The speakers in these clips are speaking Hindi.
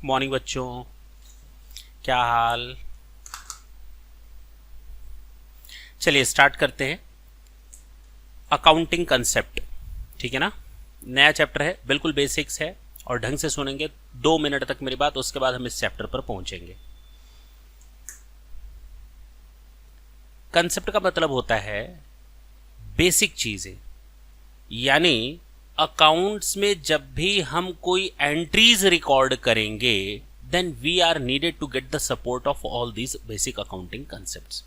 मॉर्निंग बच्चों, क्या हाल। चलिए स्टार्ट करते हैं। अकाउंटिंग कंसेप्ट, ठीक है ना। नया चैप्टर है, बिल्कुल बेसिक्स है और ढंग से सुनेंगे 2 मिनट तक मेरी बात, उसके बाद हम इस चैप्टर पर पहुंचेंगे। कंसेप्ट का मतलब होता है बेसिक चीजें, यानी अकाउंट्स में जब भी हम कोई एंट्रीज रिकॉर्ड करेंगे then we are needed to get the support of all these basic accounting concepts.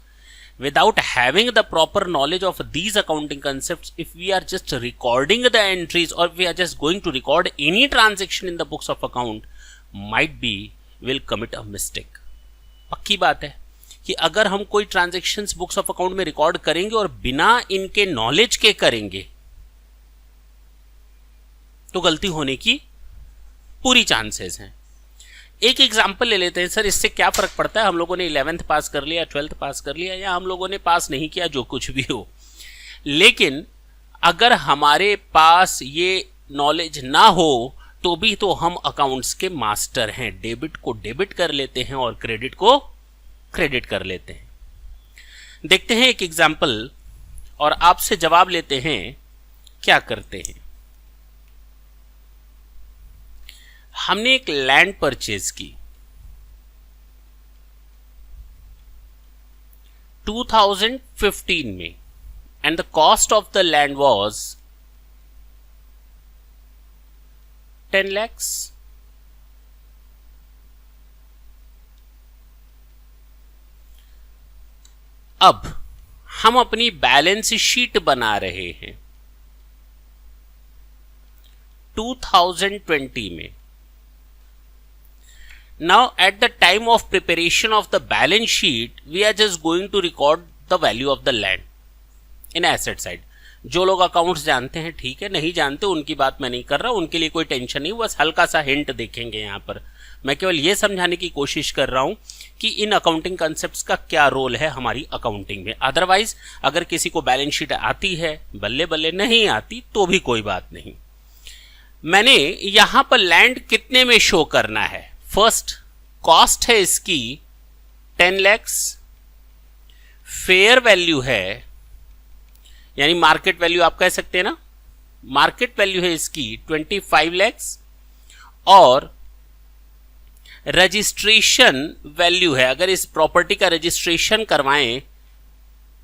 Without having the proper knowledge of these accounting concepts, if we are just recording the entries or if we are just going to record any transaction in the books of account, might be will commit a mistake. पक्की बात है कि अगर हम कोई ट्रांजेक्शन्स बुक्स ऑफ अकाउंट में रिकॉर्ड करेंगे और बिना इनके नॉलेज के करेंगे तो गलती होने की पूरी चांसेस हैं। एक एग्जाम्पल ले लेते हैं सर, इससे क्या फर्क पड़ता है। हम लोगों ने 11th पास कर लिया, 12th पास कर लिया, या हम लोगों ने पास नहीं किया, जो कुछ भी हो, लेकिन अगर हमारे पास ये नॉलेज ना हो तो भी तो हम अकाउंट्स के मास्टर हैं। डेबिट को डेबिट कर लेते हैं और क्रेडिट को क्रेडिट कर लेते हैं। देखते हैं एक एग्जाम्पल और आपसे जवाब लेते हैं क्या करते हैं। हमने एक लैंड परचेज की 2015 में and the cost of the land was 10 lakhs। अब हम अपनी बैलेंस शीट बना रहे हैं 2020 में। Now at the time of preparation of the balance sheet we are just going to record the value of the land in asset side। जो लोग अकाउंट्स जानते हैं ठीक है, नहीं जानते उनकी बात मैं नहीं कर रहा, उनके लिए कोई टेंशन नहीं, बस हल्का सा हिंट देखेंगे यहाँ पर। मैं केवल ये समझाने की कोशिश कर रहा हूं कि इन अकाउंटिंग कंसेप्ट्स का क्या रोल है हमारी अकाउंटिंग में। अदरवाइज अगर किसी को बैलेंस शीट आती है बल्ले बल्ले, नहीं आती तो भी कोई बात नहीं। मैंने यहां पर लैंड कितने में शो करना है। फर्स्ट कॉस्ट है इसकी 10 lakhs, फेयर वैल्यू है यानी मार्केट वैल्यू आप कह सकते हैं ना, मार्केट वैल्यू है इसकी 25 lakhs और रजिस्ट्रेशन वैल्यू है, अगर इस प्रॉपर्टी का रजिस्ट्रेशन करवाएं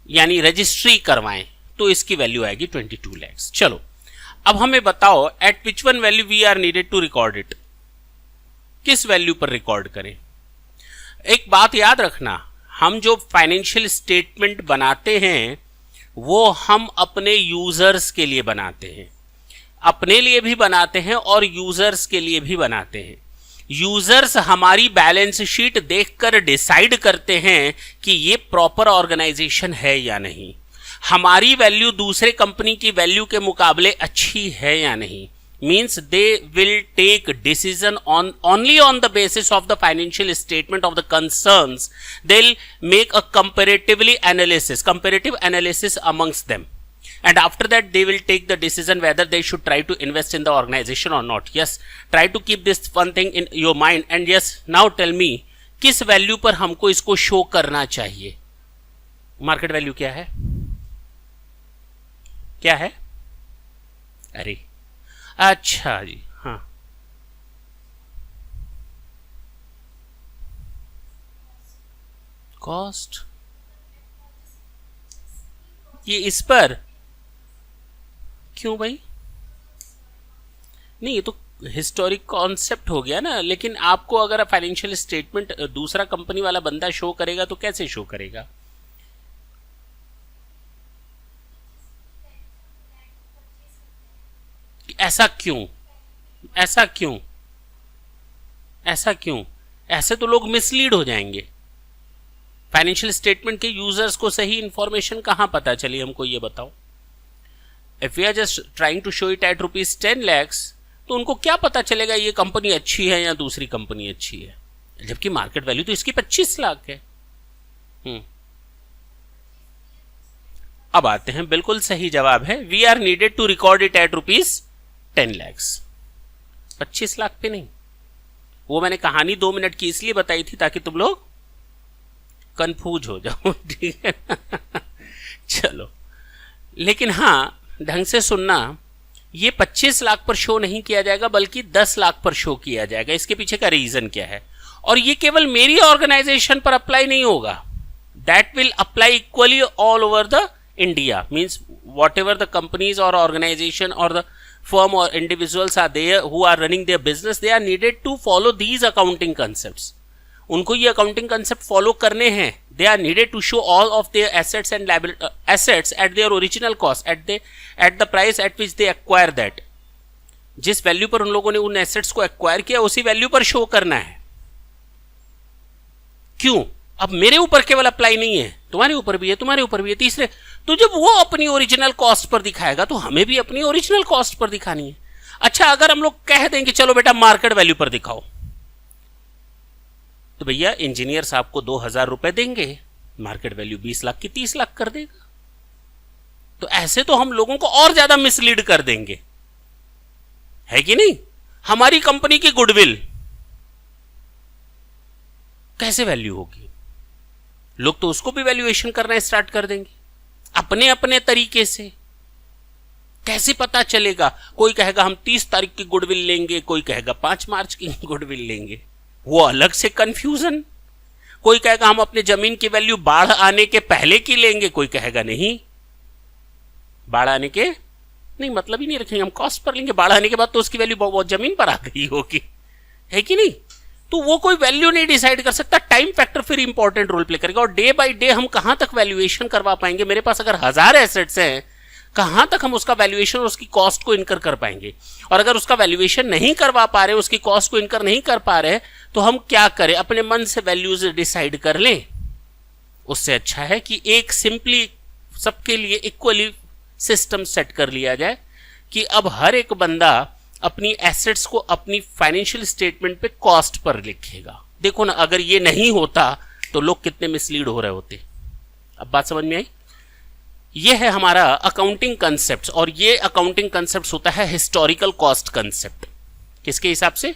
यानी रजिस्ट्री करवाएं तो इसकी वैल्यू आएगी 22 lakhs। चलो अब हमें बताओ at which one value we are needed to record it, किस वैल्यू पर रिकॉर्ड करें। एक बात याद रखना, हम जो फाइनेंशियल स्टेटमेंट बनाते हैं वो हम अपने यूजर्स के लिए बनाते हैं, अपने लिए भी बनाते हैं और यूजर्स के लिए भी बनाते हैं। यूजर्स हमारी बैलेंस शीट देखकर डिसाइड करते हैं कि ये प्रॉपर ऑर्गेनाइजेशन है या नहीं, हमारी वैल्यू दूसरे कंपनी की वैल्यू के मुकाबले अच्छी है या नहीं। Means they will take decision only on the basis of the financial statement of the concerns. They'll make a comparative analysis amongst them, and after that they will take the decision whether they should try to invest in the organization or not. Yes, try to keep this one thing in your mind, and yes, now tell me किस वैल्यू पर हमको इसको शो करना चाहिए। मार्केट वैल्यू क्या है, क्या है? अरे अच्छा जी, हाँ, कॉस्ट ये इस पर क्यों भाई? नहीं, ये तो हिस्टोरिक कॉन्सेप्ट हो गया ना। लेकिन आपको अगर फाइनेंशियल स्टेटमेंट दूसरा कंपनी वाला बंदा शो करेगा तो कैसे शो करेगा? ऐसा क्यों, ऐसा क्यों, ऐसा क्यों? ऐसे तो लोग मिसलीड हो जाएंगे। फाइनेंशियल स्टेटमेंट के यूजर्स को सही इंफॉर्मेशन कहां पता चली, हमको ये बताओ। If we are just trying to show it at ₹10 lakhs तो उनको क्या पता चलेगा ये कंपनी अच्छी है या दूसरी कंपनी अच्छी है, जबकि मार्केट वैल्यू तो इसकी 25 लाख है। अब आते हैं, बिल्कुल सही जवाब है, we are needed to record it at ₹10 lakhs। 25 lakh पे नहीं, वो मैंने कहानी 2 मिनट की इसलिए बताई थी ताकि तुम लोग कंफ्यूज हो जाओ, ठीक है ना? चलो, लेकिन हाँ, ढंग से सुनना, ये 25 लाख पर शो नहीं किया जाएगा बल्कि 10 लाख पर शो किया जाएगा। इसके पीछे का रीजन क्या है? और ये केवल मेरी ऑर्गेनाइजेशन पर अप्लाई नहीं होगा, that will apply equally all over the India. Means what ever the companies और ऑर्गेनाइजेशन और the firm or individuals are there who are running their business, they are needed to follow these accounting concepts. उनको ये accounting concept follow करने हैं. They are needed to show all of their assets and assets at their original cost, at the price at which they acquire that. जिस वैल्यू पर उन लोगों ने उन एसेट्स को एक्वायर किया उसी वैल्यू पर शो करना है. क्यों? अब मेरे ऊपर केवल अप्लाई नहीं है, तुम्हारे ऊपर भी है, तुम्हारे ऊपर भी है. तीसरे, तो जब वो अपनी ओरिजिनल कॉस्ट पर दिखाएगा तो हमें भी अपनी ओरिजिनल कॉस्ट पर दिखानी है. अच्छा, अगर हम लोग कह दें कि चलो बेटा मार्केट वैल्यू पर दिखाओ, तो भैया इंजीनियर साहब को 2000 रुपए देंगे, मार्केट वैल्यू 20 लाख की 30 लाख कर देगा. तो ऐसे तो हम लोगों को और ज्यादा मिसलीड कर देंगे, है कि नहीं? हमारी कंपनी की गुडविल कैसे वैल्यू होगी? लोग तो उसको भी वैल्यूएशन करना स्टार्ट कर देंगे अपने अपने तरीके से. कैसे पता चलेगा? कोई कहेगा हम 30 तारीख की गुडविल लेंगे, कोई कहेगा 5 मार्च की गुडविल लेंगे. वो अलग से कंफ्यूजन. कोई कहेगा हम अपने जमीन की वैल्यू बाढ़ आने के पहले की लेंगे, कोई कहेगा नहीं, बाढ़ आने के नहीं, मतलब ही नहीं रखेंगे, हम कॉस्ट पर लेंगे, बाढ़ आने के बाद तो उसकी वैल्यू बहुत जमीन पर आ गई होगी, है कि नहीं? तो वो कोई वैल्यू नहीं डिसाइड कर सकता. टाइम फैक्टर फिर इंपॉर्टेंट रोल प्ले करेगा. और डे बाय डे हम कहां तक वैल्यूएशन करवा पाएंगे? मेरे पास अगर 1000 एसेट्स हैं, कहां तक हम उसका वैल्यूएशन और उसकी कॉस्ट को इनकर कर पाएंगे? और अगर उसका वैल्यूएशन नहीं करवा पा रहे, उसकी कॉस्ट को इनकर नहीं कर पा रहे, तो हम क्या करें? अपने मन से वैल्यूज डिसाइड कर लें. उससे अच्छा है कि एक सिंपली सबके लिए इक्वली सिस्टम सेट कर लिया जाए कि अब हर एक बंदा अपनी एसेट्स को अपनी फाइनेंशियल स्टेटमेंट पे कॉस्ट पर लिखेगा. देखो ना, अगर ये नहीं होता तो लोग कितने मिसलीड हो रहे होते. अब बात समझ में आई? ये है हमारा अकाउंटिंग कंसेप्ट, और ये अकाउंटिंग कंसेप्ट होता है हिस्टोरिकल कॉस्ट कंसेप्ट. किसके हिसाब से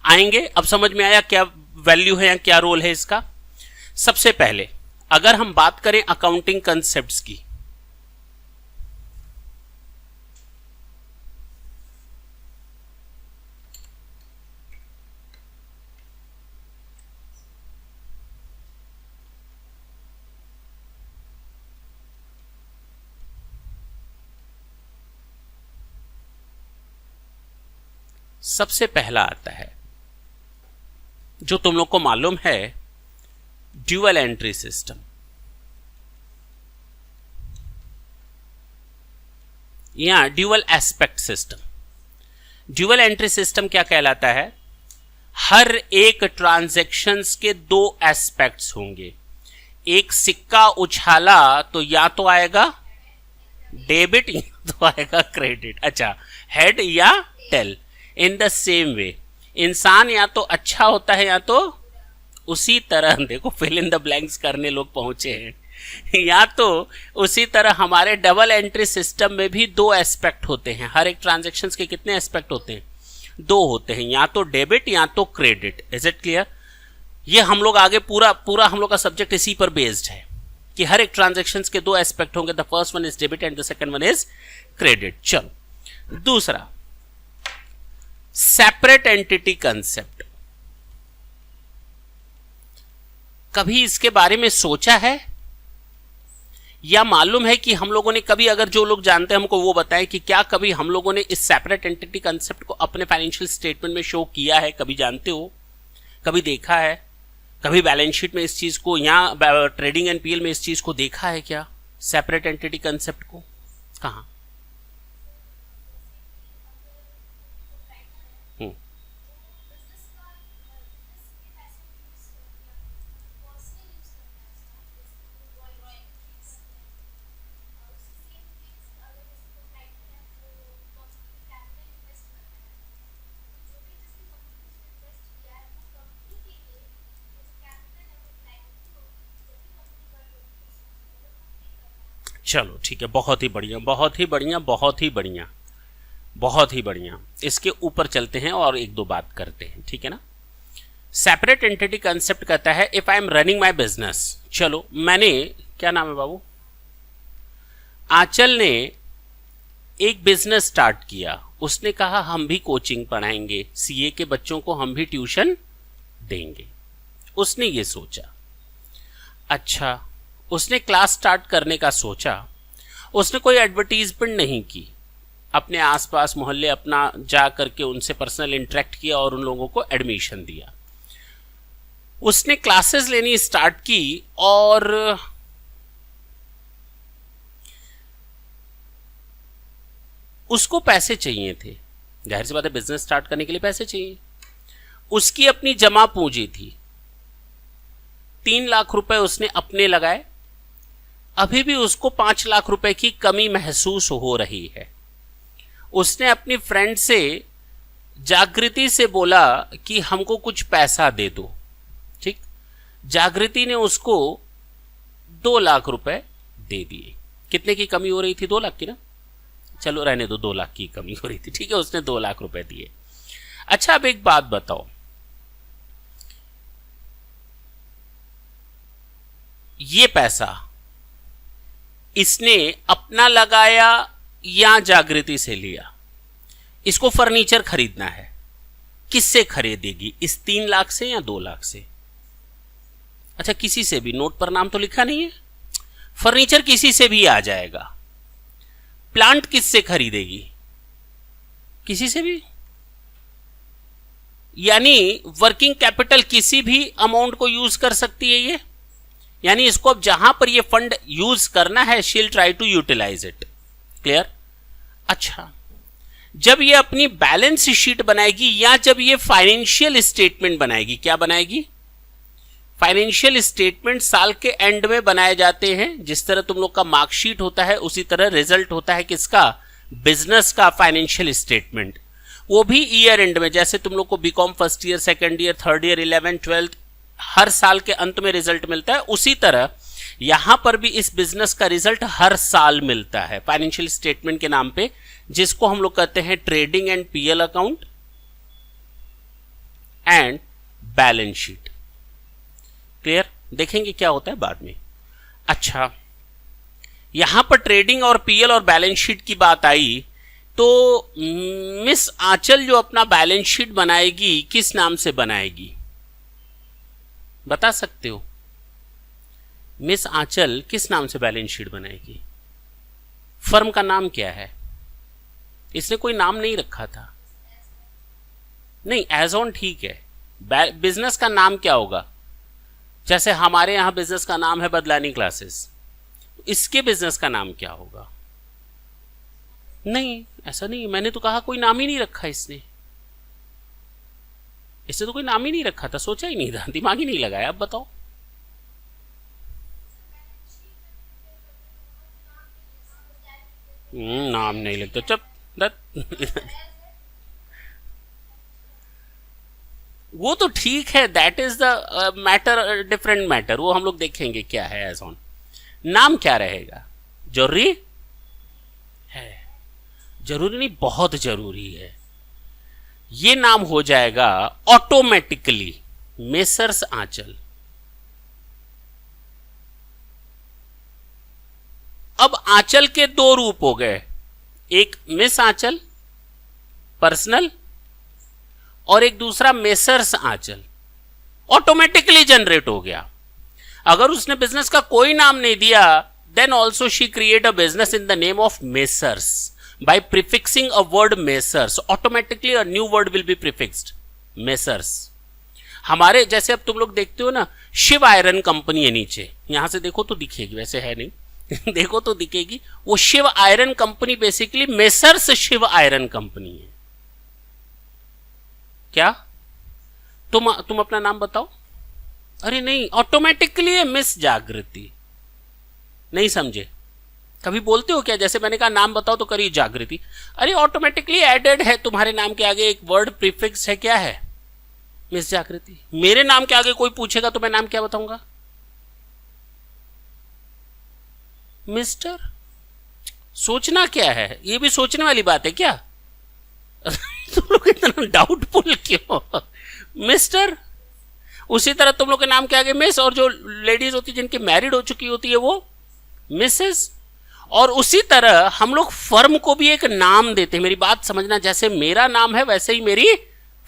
आएंगे? अब समझ में आया क्या वैल्यू है या क्या रोल है इसका? सबसे पहले अगर हम बात करें अकाउंटिंग कंसेप्ट्स की, सबसे पहला आता है जो तुम लोग को मालूम है, ड्यूअल एंट्री सिस्टम. या dual aspect system. Dual entry system क्या कहलाता है? हर एक ट्रांजैक्शंस के 2 एस्पेक्ट्स होंगे. एक सिक्का उछाला तो या तो आएगा डेबिट या तो आएगा क्रेडिट. अच्छा, हेड या tail. In the same way इंसान या तो अच्छा होता है या तो उसी तरह, देखो फिल इन द ब्लैंक्स करने लोग पहुंचे हैं, या तो उसी तरह हमारे डबल एंट्री सिस्टम में भी 2 एस्पेक्ट होते हैं. हर एक ट्रांजैक्शंस के कितने एस्पेक्ट होते हैं? 2 होते हैं, या तो डेबिट या तो क्रेडिट. Is it clear? ये हम लोग आगे पूरा हम लोग का सब्जेक्ट इसी पर बेस्ड है कि हर एक ट्रांजैक्शंस के 2 एस्पेक्ट होंगे. The first one is debit and the second one is credit. चलो, दूसरा सेपरेट एंटिटी कंसेप्ट. कभी इसके बारे में सोचा है या मालूम है कि हम लोगों ने कभी, अगर जो लोग जानते हैं हमको वो बताएं कि क्या कभी हम लोगों ने इस सेपरेट एंटिटी कंसेप्ट को अपने फाइनेंशियल स्टेटमेंट में शो किया है? कभी जानते हो? कभी देखा है? कभी बैलेंस शीट में इस चीज को या ट्रेडिंग एंड पीएल में इस चीज को देखा है क्या? सेपरेट एंटिटी कंसेप्ट को कहां? चलो ठीक है, बहुत ही बढ़िया, बहुत ही बढ़िया, बहुत ही बढ़िया, बहुत ही बढ़िया। इसके ऊपर चलते हैं और एक दो बात करते हैं, ठीक है ना। सेपरेट एंटिटी कंसेप्ट कहता है if I am running my business. चलो मैंने, क्या नाम है बाबू, आंचल ने एक बिजनेस स्टार्ट किया। उसने कहा हम भी कोचिंग पढ़ाएंगे, सीए के बच्चों को हम भी ट्यूशन देंगे। उसने ये सोचा। अच्छा, उसने क्लास स्टार्ट करने का सोचा। उसने कोई एडवर्टीजमेंट नहीं की, अपने आसपास मोहल्ले अपना जा करके उनसे पर्सनल इंटरेक्ट किया और उन लोगों को एडमिशन दिया। उसने क्लासेस लेनी स्टार्ट की और उसको पैसे चाहिए थे। जाहिर सी बात है, बिजनेस स्टार्ट करने के लिए पैसे चाहिए। उसकी अपनी जमा पूंजी थी, 3 लाख रुपए उसने अपने लगाए। अभी भी उसको 5 लाख रुपए की कमी महसूस हो रही है। उसने अपनी फ्रेंड से, जागृति से बोला कि हमको कुछ पैसा दे दो। ठीक, जागृति ने उसको 2 लाख रुपए दे दिए। कितने की कमी हो रही थी? 2 लाख की ना। चलो रहने दो, 2 लाख की कमी हो रही थी, ठीक है। उसने 2 लाख रुपए दिए। अच्छा, अब एक बात बताओ, ये पैसा इसने अपना लगाया या जागृति से लिया? इसको फर्नीचर खरीदना है, किससे खरीदेगी? इस 3 लाख से या 2 लाख से? अच्छा, किसी से भी, नोट पर नाम तो लिखा नहीं है। फर्नीचर किसी से भी आ जाएगा। प्लांट किससे खरीदेगी? किसी से भी। यानी वर्किंग कैपिटल किसी भी अमाउंट को यूज कर सकती है ये। यानी इसको अब जहां पर ये फंड यूज करना है, she will try to utilise it. Clear? अच्छा, जब ये अपनी बैलेंस शीट बनाएगी या जब ये फाइनेंशियल स्टेटमेंट बनाएगी, क्या बनाएगी? फाइनेंशियल स्टेटमेंट साल के एंड में बनाए जाते हैं। जिस तरह तुम लोग का मार्कशीट होता है, उसी तरह रिजल्ट होता है किसका? बिजनेस का फाइनेंशियल स्टेटमेंट। वो भी ईयर एंड में। जैसे तुम लोग को BCom first year, second year, third year, 11th, 12th हर साल के अंत में रिजल्ट मिलता है, उसी तरह यहां पर भी इस बिजनेस का रिजल्ट हर साल मिलता है फाइनेंशियल स्टेटमेंट के नाम पे, जिसको हम लोग कहते हैं trading and PL account and balance sheet. Clear? देखेंगे क्या होता है बाद में। अच्छा, यहां पर ट्रेडिंग और पीएल और बैलेंस शीट की बात आई तो मिस आंचल जो अपना बैलेंस शीट बनाएगी, किस नाम से बनाएगी? बता सकते हो? मिस आंचल किस नाम से बैलेंस शीट बनाएगी? फर्म का नाम क्या है? इसने कोई नाम नहीं रखा था। नहीं, एज ऑन ठीक है। बिजनेस का नाम क्या होगा? जैसे हमारे यहां बिजनेस का नाम है बदलानी क्लासेस, इसके बिजनेस का नाम क्या होगा? नहीं, ऐसा नहीं। मैंने तो कहा कोई नाम ही नहीं रखा इसने तो कोई नाम ही नहीं रखा था, सोचा ही नहीं था, दिमाग ही नहीं लगाया। अब बताओ। नाम नहीं लगता, चुप। वो तो ठीक है, that is the matter, different matter, वो हम लोग देखेंगे क्या है एज ऑन। नाम क्या रहेगा? जरूरी है? जरूरी नहीं, बहुत जरूरी है। ये नाम हो जाएगा ऑटोमेटिकली मेसर्स आंचल। अब आंचल के 2 रूप हो गए, एक मिस आंचल पर्सनल और एक दूसरा मेसर्स आंचल। ऑटोमेटिकली जनरेट हो गया। अगर उसने बिजनेस का कोई नाम नहीं दिया, then also she create a business in the name of Messrs by prefixing a word Messrs, automatically a new word will be prefixed, Messrs। हमारे जैसे अब तुम लोग देखते हो ना, शिव आयरन कंपनी है नीचे, यहां से देखो तो दिखेगी, वैसे है नहीं देखो तो दिखेगी, वो Shiv Iron Company basically Messrs Shiv Iron Company है। क्या तुम अपना नाम बताओ? अरे नहीं, ऑटोमेटिकली है मिस जागृति। नहीं समझे? कभी बोलते हो क्या? जैसे मैंने कहा नाम बताओ तो करिए जागृति। अरे ऑटोमेटिकली एडेड है, तुम्हारे नाम के आगे एक वर्ड प्रीफिक्स है, क्या है? मिस जागृति। मेरे नाम के आगे कोई पूछेगा तो मैं नाम क्या बताऊंगा? मिस्टर। सोचना क्या है? ये भी सोचने वाली बात है क्या? तुम लोग इतना डाउटफुल क्यों? मिस्टर, उसी तरह तुम लोग के नाम के आगे मिस, और जो लेडीज होती है जिनकी मैरिड हो चुकी होती है वो मिसेस। और उसी तरह हम लोग फर्म को भी एक नाम देते हैं। मेरी बात समझना, जैसे मेरा नाम है वैसे ही मेरी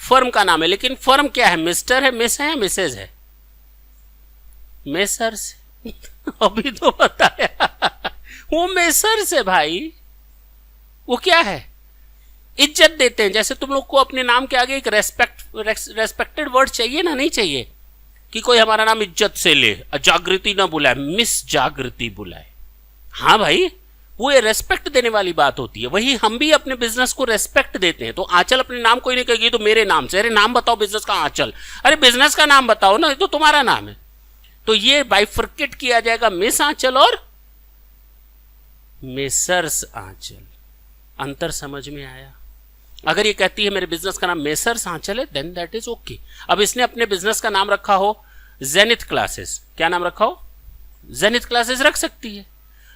फर्म का नाम है। लेकिन फर्म क्या है? मिस्टर है, मिस है या मिसेज है? मेसर्स। अभी तो बताया वो मेसर्स है भाई। वो क्या है? इज्जत देते हैं। जैसे तुम लोग को अपने नाम के आगे एक रेस्पेक्टेड वर्ड चाहिए ना, नहीं चाहिए कि कोई हमारा नाम इज्जत से ले, जागृति ना बुलाए, मिस जागृति बुलाए। हाँ भाई, वो ये रेस्पेक्ट देने वाली बात होती है। वही हम भी अपने बिजनेस को रेस्पेक्ट देते हैं। तो आंचल अपने नाम कोई नहीं कहेगी तो मेरे नाम से, अरे नाम बताओ बिजनेस का, आंचल। अरे बिजनेस का नाम बताओ ना, ये तो तुम्हारा नाम है। तो ये बाइफर्केट किया जाएगा, मिस आंचल और मेसर्स आंचल। अंतर समझ में आया? अगर ये कहती है मेरे बिजनेस का नाम मेसर्स आंचल है, देन दैट इज ओके। अब इसने अपने बिजनेस का नाम रखा हो जेनिथ क्लासेस, क्या नाम रखा हो? जेनिथ क्लासेस रख सकती है,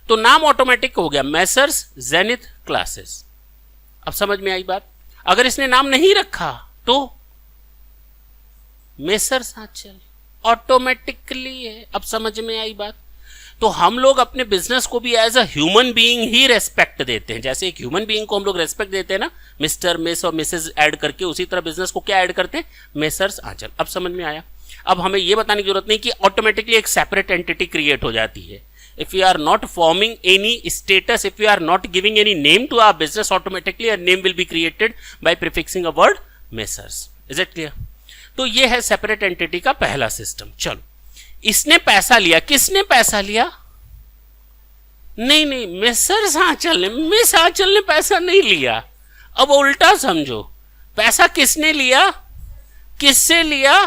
तो नाम ऑटोमेटिक हो गया मेसर्स जेनिथ क्लासेस। अब समझ में आई बात? अगर इसने नाम नहीं रखा तो मेसर्स आंचल ऑटोमेटिकली है। अब समझ में आई बात? तो हम लोग अपने बिजनेस को भी एज अ ह्यूमन बीइंग ही रेस्पेक्ट देते हैं। जैसे एक ह्यूमन बीइंग को हम लोग रेस्पेक्ट देते हैं ना, मिस्टर, मिस और मिसेज ऐड करके, उसी तरह बिजनेस को क्या ऐड करते हैं? मेसर्स आंचल। अब समझ में आया? अब हमें यह बताने की जरूरत नहीं कि ऑटोमेटिकली एक सेपरेट एंटिटी क्रिएट हो जाती है। If we are not forming any status, if we are not giving any name to our business, automatically a name will be created by prefixing a word messrs. Is it clear? तो ये है सेपरेट एंटिटी का पहला सिस्टम। चलो, इसने पैसा लिया, किसने पैसा लिया? नहीं, मेसर्स आंचल ने, मिस आंचल ने पैसा नहीं लिया। अब उल्टा समझो, पैसा किसने लिया? किससे लिया?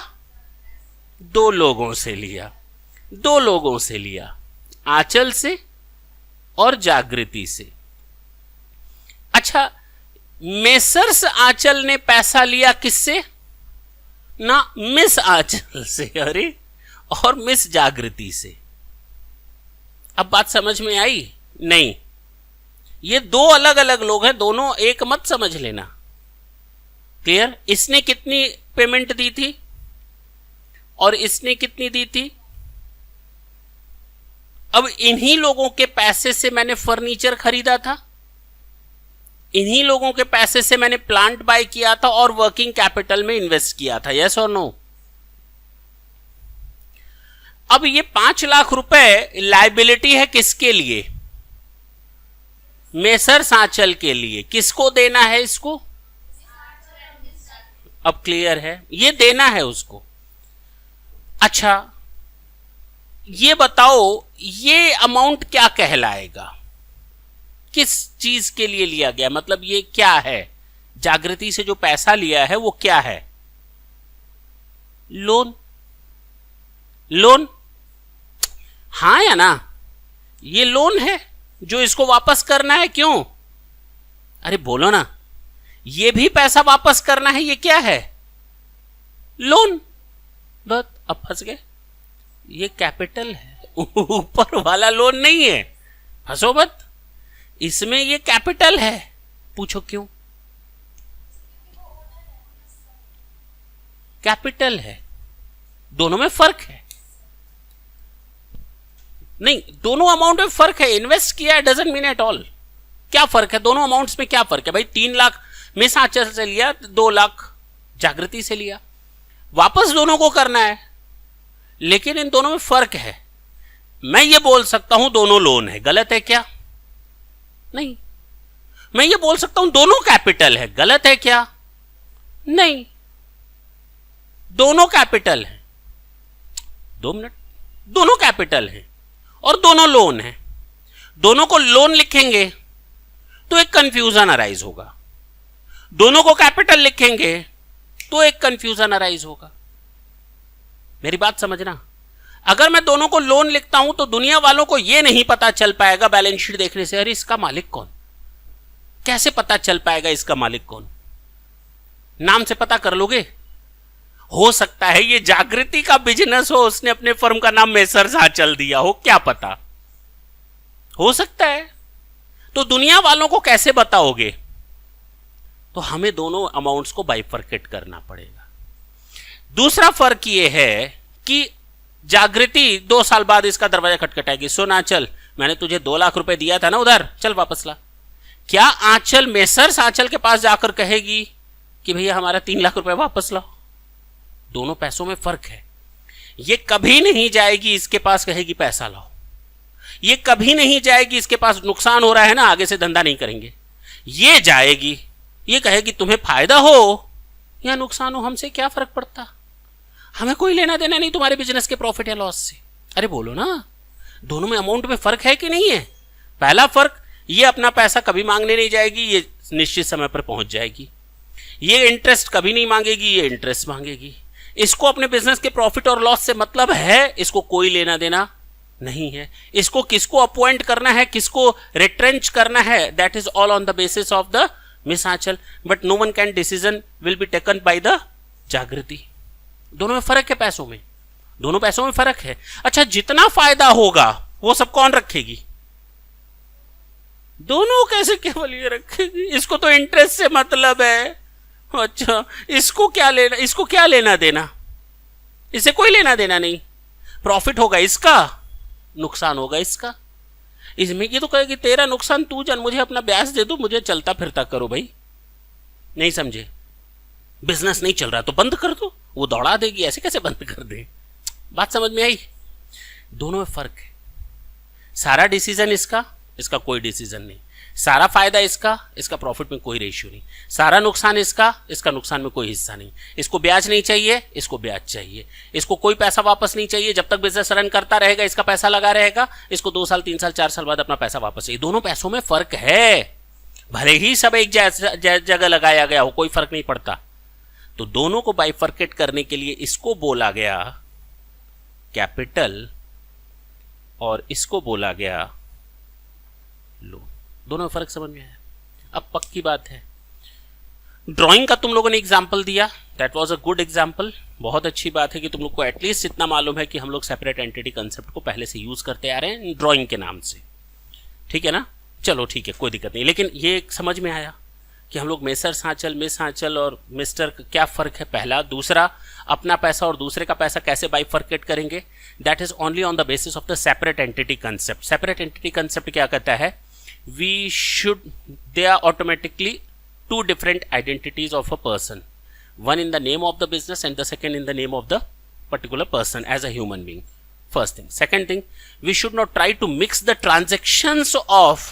दो लोगों से लिया। दो लोगों से लिया, आंचल से और जागृति से। अच्छा, मेसर्स आंचल ने पैसा लिया किससे? ना, मिस आंचल से, अरे, और मिस जागृति से। अब बात समझ में आई? नहीं, ये दो अलग अलग लोग हैं, दोनों एक मत समझ लेना। क्लियर? इसने कितनी पेमेंट दी थी और इसने कितनी दी थी? अब इन्हीं लोगों के पैसे से मैंने फर्नीचर खरीदा था, इन्हीं लोगों के पैसे से मैंने प्लांट बाय किया था और वर्किंग कैपिटल में इन्वेस्ट किया था। यस और नो? अब ये 5 लाख रुपए लायबिलिटी है किसके लिए? मेसर्स आंचल के लिए। किसको देना है इसको? अब क्लियर है? ये देना है उसको। अच्छा, ये बताओ, ये अमाउंट क्या कहलाएगा? किस चीज के लिए लिया गया? मतलब ये क्या है? जागृति से जो पैसा लिया है वो क्या है? लोन। लोन, हाँ या ना? ये लोन है जो इसको वापस करना है। क्यों? अरे बोलो ना, ये भी पैसा वापस करना है। ये क्या है? लोन। बस अब फंस गए। ये कैपिटल है, ऊपर वाला लोन नहीं है। फंसो मत, इसमें ये कैपिटल है। पूछो क्यों? कैपिटल है, दोनों में फर्क है। नहीं, दोनों अमाउंट में फर्क है। इन्वेस्ट किया है डजंट मीन एट ऑल। क्या फर्क है दोनों अमाउंट्स में? क्या फर्क है भाई? 3 लाख मिस आंचल से लिया, 2 लाख जागृति से लिया, वापस दोनों को करना है। लेकिन इन दोनों में फर्क है। मैं ये बोल सकता हूं दोनों लोन है, गलत है क्या? नहीं। मैं ये बोल सकता हूं दोनों कैपिटल है, गलत है क्या? नहीं। दोनों कैपिटल है, 2 मिनट, दोनों कैपिटल है और दोनों लोन है। दोनों को लोन लिखेंगे तो एक कंफ्यूजन अराइज होगा, दोनों को कैपिटल लिखेंगे तो एक कंफ्यूजन अराइज होगा। मेरी बात समझना, अगर मैं दोनों को लोन लिखता हूं तो दुनिया वालों को यह नहीं पता चल पाएगा बैलेंस शीट देखने से, अरे इसका मालिक कौन? कैसे पता चल पाएगा इसका मालिक कौन? नाम से पता कर लोगे? हो सकता है ये जागृति का बिजनेस हो, उसने अपने फर्म का नाम मेसर्स आंचल दिया हो, क्या पता? हो सकता है। तो दुनिया वालों को कैसे बताओगे? तो हमें दोनों अमाउंट्स को बाइफरकेट करना पड़ेगा। दूसरा फर्क यह है कि जागृति 2 साल बाद इसका दरवाजा खटखटाएगी, सुना चल मैंने तुझे 2 लाख रुपए दिया था ना उधर, चल वापस ला। क्या आंचल मेसर्स आंचल के पास जाकर कहेगी कि भैया हमारा 3 लाख रुपए वापस लाओ? दोनों पैसों में फर्क है। ये कभी नहीं जाएगी इसके पास कहेगी पैसा लाओ, ये कभी नहीं जाएगी इसके पास नुकसान हो रहा है ना आगे से धंधा नहीं करेंगे, ये जाएगी ये कहेगी तुम्हें फायदा हो या नुकसान हो हमसे क्या फर्क पड़ता, हमें कोई लेना देना नहीं तुम्हारे बिजनेस के प्रॉफिट या लॉस से। अरे बोलो ना, दोनों में अमाउंट में फर्क है कि नहीं है? पहला फर्क, ये अपना पैसा कभी मांगने नहीं जाएगी, ये निश्चित समय पर पहुंच जाएगी। ये इंटरेस्ट कभी नहीं मांगेगी, ये इंटरेस्ट मांगेगी। इसको अपने बिजनेस के प्रॉफिट और लॉस से मतलब है, इसको कोई लेना देना नहीं है। इसको किसको अपॉइंट करना है, किसको रिट्रेंच करना है, that is all on the basis of the Miss Anchal, but no one can decision will be taken by the Jagriti. दोनों में फर्क है, पैसों में, दोनों पैसों में फर्क है। अच्छा, जितना फायदा होगा वो सब कौन रखेगी? दोनों कैसे केवल ये रखेगी? इसको तो इंटरेस्ट से मतलब है। अच्छा, इसको क्या लेना, इसको क्या लेना देना, इससे कोई लेना देना नहीं। प्रॉफिट होगा इसका, नुकसान होगा इसका। इसमें ये तो कहेगी तेरा नुकसान तू जान, मुझे अपना ब्याज दे दो, मुझे चलता फिरता करो भाई। नहीं समझे? बिजनेस नहीं चल रहा तो बंद कर दो, वो दौड़ा देगी, ऐसे कैसे बंद कर दे? बात समझ में आई? दोनों में फर्क है। सारा डिसीजन इसका, इसका कोई डिसीजन नहीं। सारा फायदा इसका, इसका प्रॉफिट में कोई रेशियो नहीं। सारा नुकसान इसका, इसका नुकसान में कोई हिस्सा नहीं। इसको ब्याज नहीं चाहिए, इसको ब्याज चाहिए। इसको कोई पैसा वापस नहीं चाहिए, जब तक बिजनेस रन करता रहेगा इसका पैसा लगा रहेगा। इसको 2 साल 3 साल 4 साल बाद अपना पैसा वापस चाहिए। दोनों पैसों में फर्क है, भले ही सब एक जगह लगाया गया हो, कोई फर्क नहीं पड़ता। तो दोनों को बाइफरकेट करने के लिए इसको बोला गया कैपिटल और इसको बोला गया लोन। दोनों में फर्क समझ में आया? अब पक्की बात है, ड्राइंग का तुम लोगों ने एग्जाम्पल दिया, that was a good example. बहुत अच्छी बात है कि तुम लोग को एटलीस्ट इतना मालूम है कि हम लोग सेपरेट एंटिटी कंसेप्ट को पहले से यूज करते आ रहे हैं ड्राइंग के नाम से। ठीक है ना? चलो ठीक है, कोई दिक्कत नहीं। लेकिन ये समझ में आया कि हम लोग मेसर्स आंचल, मिस आंचल और मिस्टर का क्या फर्क है, पहला। दूसरा, अपना पैसा और दूसरे का पैसा कैसे बाइफरकेट करेंगे, that is only on the basis of the separate entity concept. Separate entity concept क्या कहता है? We should, they are automatically 2 different identities of a person, one in the name of the business and the second in the name of the particular person as a human being. First thing. Second thing, we should not try to mix the transactions of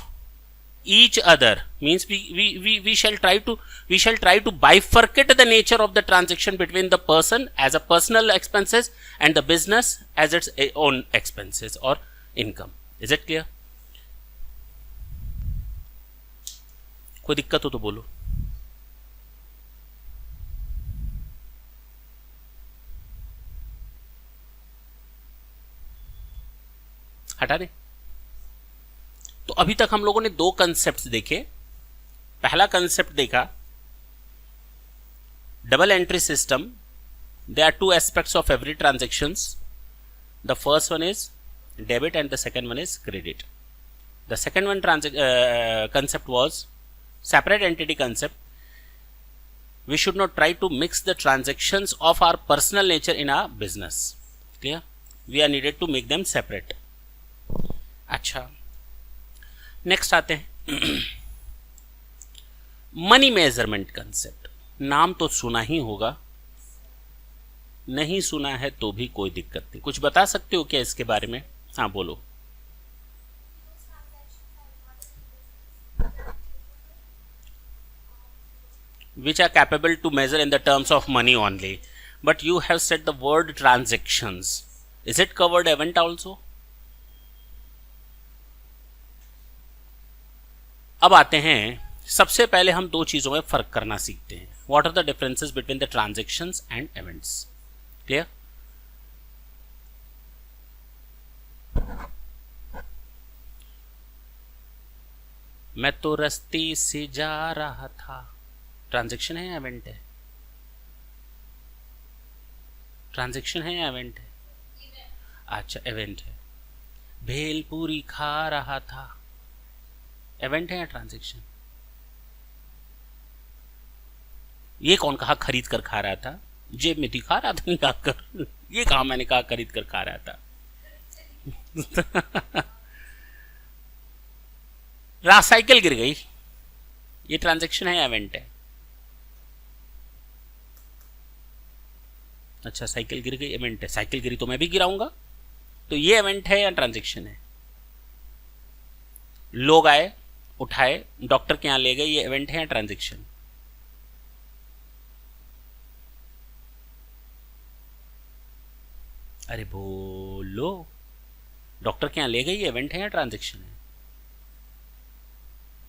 each other, means we shall try to bifurcate the nature of the transaction between the person as a personal expenses and the business as its own expenses or income. Is it clear? कोई दिक्कत हो तो बोलो। हटा दे। तो अभी तक हम लोगों ने 2 कंसेप्ट देखे। पहला कंसेप्ट देखा double entry system. There are 2 aspects of every transactions. The first one is debit and the second one is credit. The second one concept was separate entity concept. We should not try to mix the transactions of our personal nature in our business. Clear? We are needed to make them separate. अच्छा, नेक्स्ट आते हैं मनी मेजरमेंट कंसेप्ट। नाम तो सुना ही होगा, नहीं सुना है तो भी कोई दिक्कत नहीं। कुछ बता सकते हो क्या इसके बारे में? हाँ बोलो। Which are capable to measure in the terms of money only, but you have said the word transactions. Is it covered event also? अब आते हैं, सबसे पहले हम 2 चीजों में फर्क करना सीखते हैं। What are the differences between the transactions and events? Clear? मैं तो रास्ते से जा रहा था, ट्रांजैक्शन है या इवेंट है? ट्रांजैक्शन है या इवेंट है? अच्छा, इवेंट है। भेलपूरी खा रहा था, इवेंट है या ट्रांजैक्शन? ये कौन कहा खरीद कर खा रहा था? जेब में दिखा रहा था निकाल कर। ये कहा मैंने कहा खरीद कर खा रहा था। साइकिल गिर गई, ये ट्रांजैक्शन है, इवेंट है। अच्छा साइकिल गिर गई, इवेंट है। साइकिल गिरी तो मैं भी गिराऊंगा, तो ये इवेंट है या ट्रांजैक्शन है? लोग आए, उठाए, डॉक्टर के यहां ले गए, ये इवेंट है या ट्रांजैक्शन? अरे बोलो, डॉक्टर के यहां ले गए, ये इवेंट है या ट्रांजैक्शन है?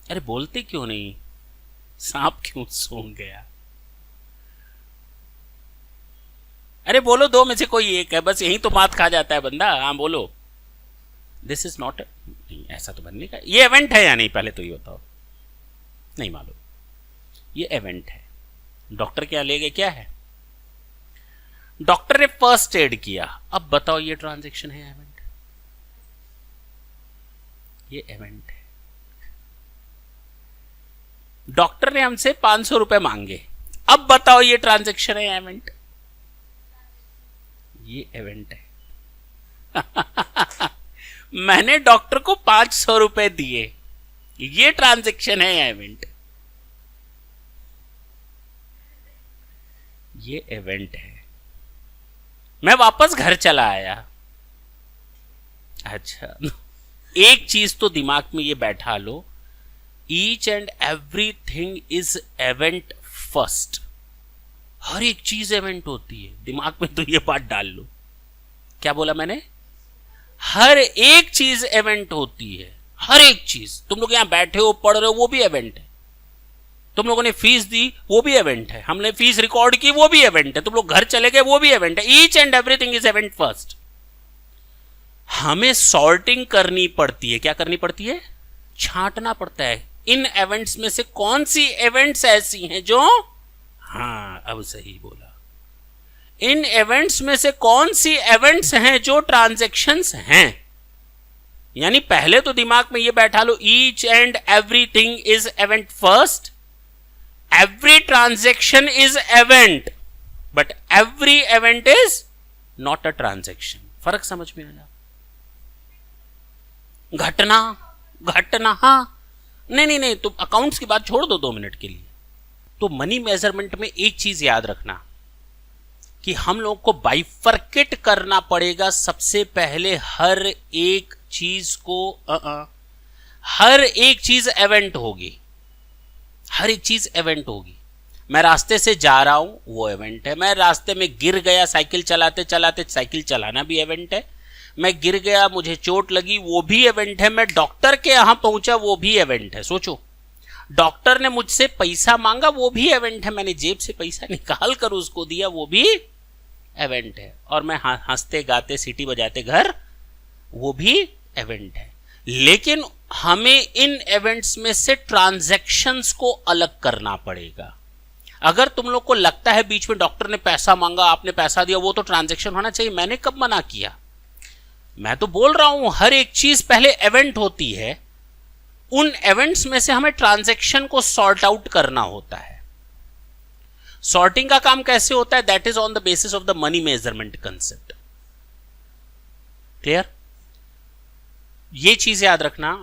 अरे बोलते क्यों नहीं? सांप क्यों सूंघ गया? अरे बोलो, दो में से कोई एक है, बस यही तो मात खा जाता है बंदा। हाँ बोलो। दिस इज नॉट, नहीं ऐसा तो बनने का। ये इवेंट है या नहीं, पहले तो ये बताओ। नहीं मालूम, ये इवेंट है। डॉक्टर क्या ले गए, क्या है? डॉक्टर ने फर्स्ट एड किया। अब बताओ ये ट्रांजैक्शन है या इवेंट? ये इवेंट है। डॉक्टर ने हमसे 500 रुपए मांगे। अब बताओ ये ट्रांजैक्शन है या इवेंट? ये इवेंट है। मैंने डॉक्टर को 500 रुपए दिए, ये ट्रांजैक्शन है या इवेंट? ये इवेंट है। मैं वापस घर चला आया। अच्छा, एक चीज तो दिमाग में ये बैठा लो, each and everything is event first. हर एक चीज इवेंट होती है, दिमाग में तो ये बात डाल लो। क्या बोला मैंने? हर एक चीज इवेंट होती है, हर एक चीज। तुम लोग यहां बैठे हो, पढ़ रहे हो, वो भी इवेंट है। तुम लोगों ने फीस दी, वो भी इवेंट है। हमने फीस रिकॉर्ड की, वो भी इवेंट है। तुम लोग घर चले गए, वो भी इवेंट है। Each and everything is event first. हमें सॉर्टिंग करनी पड़ती है। क्या करनी पड़ती है? छांटना पड़ता है। इन इवेंट्स में से कौन सी इवेंट्स ऐसी हैं जो, हाँ अब सही बोला, इन इवेंट्स में से कौन सी इवेंट्स हैं जो ट्रांजैक्शंस हैं। यानी पहले तो दिमाग में ये बैठा लो, each and everything is event first, every transaction is event, but every event is not a transaction. फर्क समझ में आया? घटना, घटना, हाँ नहीं, तुम अकाउंट्स की बात छोड़ दो 2 मिनट के लिए। तो मनी मेजरमेंट में एक चीज याद रखना कि हम लोग को बाइफरकेट करना पड़ेगा सबसे पहले। हर एक चीज को हर एक चीज इवेंट होगी, हर एक चीज इवेंट होगी। मैं रास्ते से जा रहा हूं, वो इवेंट है। मैं रास्ते में गिर गया साइकिल चलाते चलाते, साइकिल चलाना भी इवेंट है। मैं गिर गया, मुझे चोट लगी, वो भी इवेंट है। मैं डॉक्टर के यहां पहुंचा, वो भी इवेंट है। सोचो, डॉक्टर ने मुझसे पैसा मांगा, वो भी इवेंट है। मैंने जेब से पैसा निकाल कर उसको दिया, वो भी इवेंट है। और मैं हंसते गाते सीटी बजाते घर, वो भी इवेंट है। लेकिन हमें इन इवेंट्स में से ट्रांजैक्शंस को अलग करना पड़ेगा। अगर तुम लोग को लगता है बीच में डॉक्टर ने पैसा मांगा, आपने पैसा दिया, वो तो ट्रांजैक्शन होना चाहिए, मैंने कब मना किया? मैं तो बोल रहा हूं हर एक चीज पहले इवेंट होती है। उन इवेंट्स में से हमें ट्रांजैक्शन को सॉर्ट आउट करना होता है। सॉर्टिंग का काम कैसे होता है? That is on the basis of the money measurement concept. Clear? ये चीज याद रखना,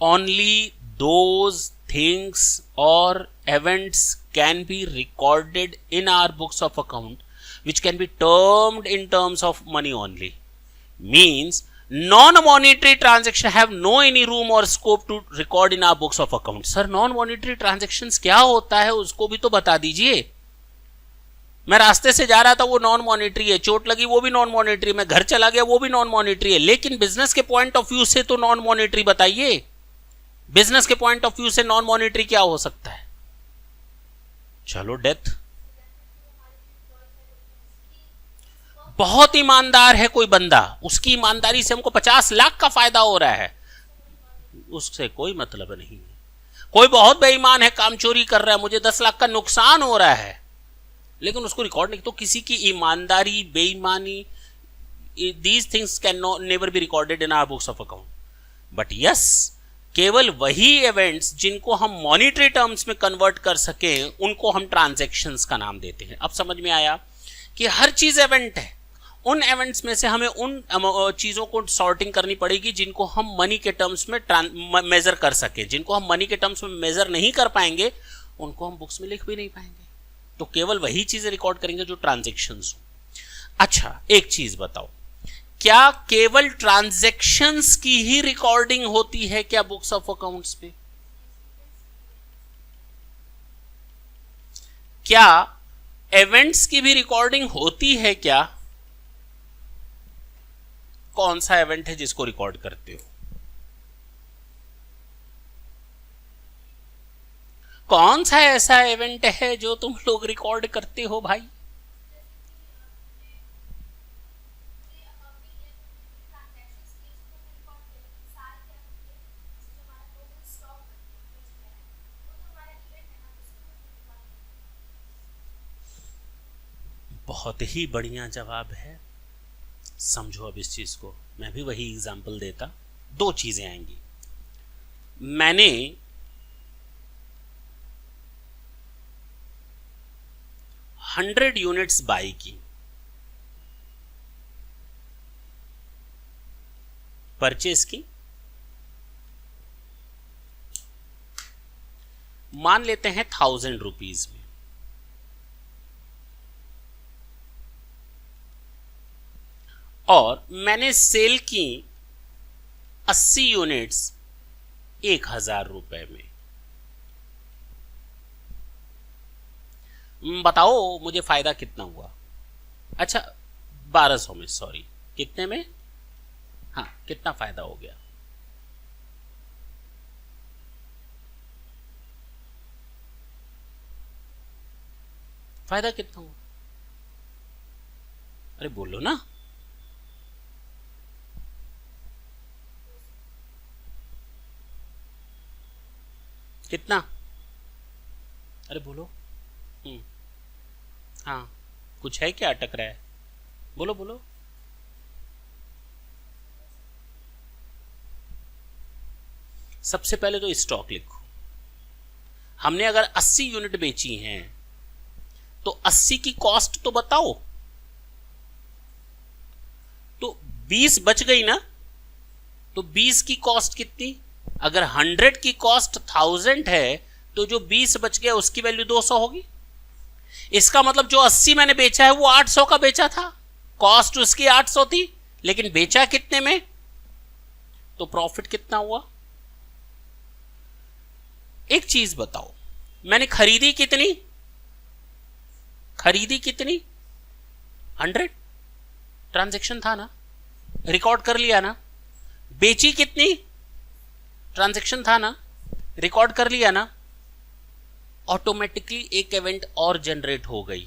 ओनली दोज थिंग्स और events can be recorded in our books of account which can be termed in terms of money only. Means non-monetary transaction have no any room or scope to record in our books of account. Sir, non-monetary transactions क्या होता है उसको भी तो बता दीजिए। मैं रास्ते से जा रहा था, वो नॉन मॉनिटरी है। चोट लगी, वो भी नॉन मॉनिटरी। मैं घर चला गया, वो भी नॉन मॉनिटरी है। लेकिन बिजनेस के पॉइंट ऑफ व्यू से तो नॉन मॉनिटरी बताइए। बिजनेस के पॉइंट ऑफ व्यू से नॉन मॉनिटरी क्या हो सकता है? चलो, डेथ। बहुत ईमानदार है कोई बंदा, उसकी ईमानदारी से हमको 50 लाख का फायदा हो रहा है, उससे कोई मतलब नहीं है। कोई बहुत बेईमान है, काम चोरी कर रहा है, मुझे 10 लाख का नुकसान हो रहा है, लेकिन उसको रिकॉर्ड नहीं। तो किसी की ईमानदारी, बेईमानी, these things can never be recorded in our books of account. But yes, केवल वही इवेंट्स जिनको हम मॉनिटरी टर्म्स में कन्वर्ट कर सकें उनको हम ट्रांजैक्शंस का नाम देते हैं। अब समझ में आया कि हर चीज इवेंट है, उन इवेंट्स में से हमें उन चीजों को सॉर्टिंग करनी पड़ेगी जिनको हम मनी के टर्म्स में मेजर कर सके। जिनको हम मनी के टर्म्स में मेजर नहीं कर पाएंगे उनको हम बुक्स में लिख भी नहीं पाएंगे, तो केवल वही चीजें रिकॉर्ड करेंगे जो ट्रांजैक्शंस हो। अच्छा, एक चीज बताओ, क्या केवल ट्रांजैक्शंस की ही रिकॉर्डिंग होती है क्या बुक्स ऑफ अकाउंट्स पे? क्या इवेंट्स की भी रिकॉर्डिंग होती है क्या? कौन सा इवेंट है जिसको रिकॉर्ड करते हो? कौन सा ऐसा इवेंट है जो तुम लोग रिकॉर्ड करते हो भाई? बहुत ही बढ़िया जवाब है। समझो अब इस चीज को, मैं भी वही एग्जांपल देता। दो चीजें आएंगी। मैंने हंड्रेड यूनिट्स बाई की, परचेस की, मान लेते हैं 1000 रुपीज में। और मैंने सेल की 80 यूनिट्स 1000 रुपए में। बताओ मुझे फायदा कितना हुआ? अच्छा, 1200 में, सॉरी, कितने में? हाँ, कितना फायदा हो गया? फायदा कितना हुआ? अरे बोलो ना। कितना? अरे बोलो। हाँ, कुछ है क्या अटक रहा है? बोलो बोलो। सबसे पहले तो स्टॉक लिखो। हमने अगर 80 यूनिट बेची हैं तो 80 की कॉस्ट तो बताओ। तो 20 बच गई ना, तो 20 की कॉस्ट कितनी? अगर 100 की कॉस्ट 1000 है तो जो 20 बच गया उसकी वैल्यू 200 होगी। इसका मतलब जो 80 मैंने बेचा है वो 800 का बेचा था, कॉस्ट उसकी 800 थी, लेकिन बेचा कितने में? तो प्रॉफिट कितना हुआ? एक चीज बताओ, मैंने खरीदी कितनी? खरीदी कितनी? 100। ट्रांजैक्शन था ना, रिकॉर्ड कर लिया ना। बेची कितनी? ट्रांजैक्शन था ना, रिकॉर्ड कर लिया ना। ऑटोमेटिकली एक इवेंट और जनरेट हो गई,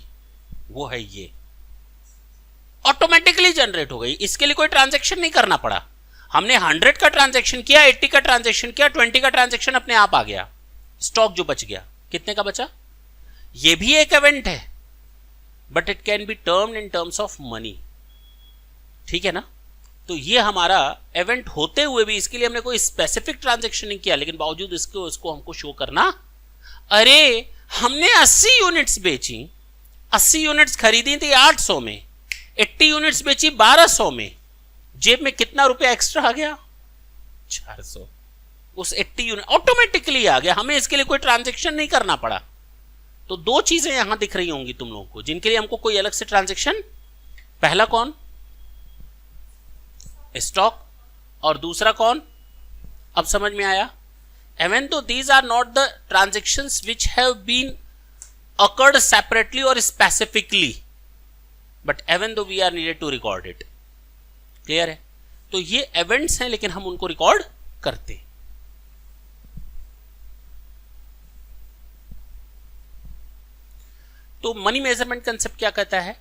वो है ये। ऑटोमेटिकली जनरेट हो गई, इसके लिए कोई ट्रांजैक्शन नहीं करना पड़ा। हमने 100 का ट्रांजैक्शन किया, 80 का ट्रांजैक्शन किया, 20 का ट्रांजैक्शन अपने आप आ गया। स्टॉक जो बच गया, कितने का बचा? ये भी एक इवेंट है, but it can be termed in terms of money. ठीक है ना? तो ये हमारा इवेंट होते हुए भी इसके लिए हमने कोई स्पेसिफिक ट्रांजैक्शन नहीं किया, लेकिन बावजूद इसको हमको शो करना। अरे हमने 80 यूनिट्स बेची, 80 यूनिट्स खरीदी थी 800 में, 80 यूनिट्स बेची 1200 में, जेब में कितना रुपया एक्स्ट्रा आ गया? 400। उस 80 यूनिट ऑटोमेटिकली आ गया, हमें इसके लिए कोई ट्रांजैक्शन नहीं करना पड़ा। तो दो चीजें यहां दिख रही होंगी तुम लोगों को जिनके लिए हमको कोई अलग से ट्रांजैक्शन, पहला कौन? स्टॉक, और दूसरा कौन? अब समझ में आया? Even though these are not the transactions which have been occurred separately or specifically, but even though we are needed to record it. Clear है? तो ये events हैं लेकिन हम उनको रिकॉर्ड करते हैं। तो मनी मेजरमेंट कंसेप्ट क्या कहता है?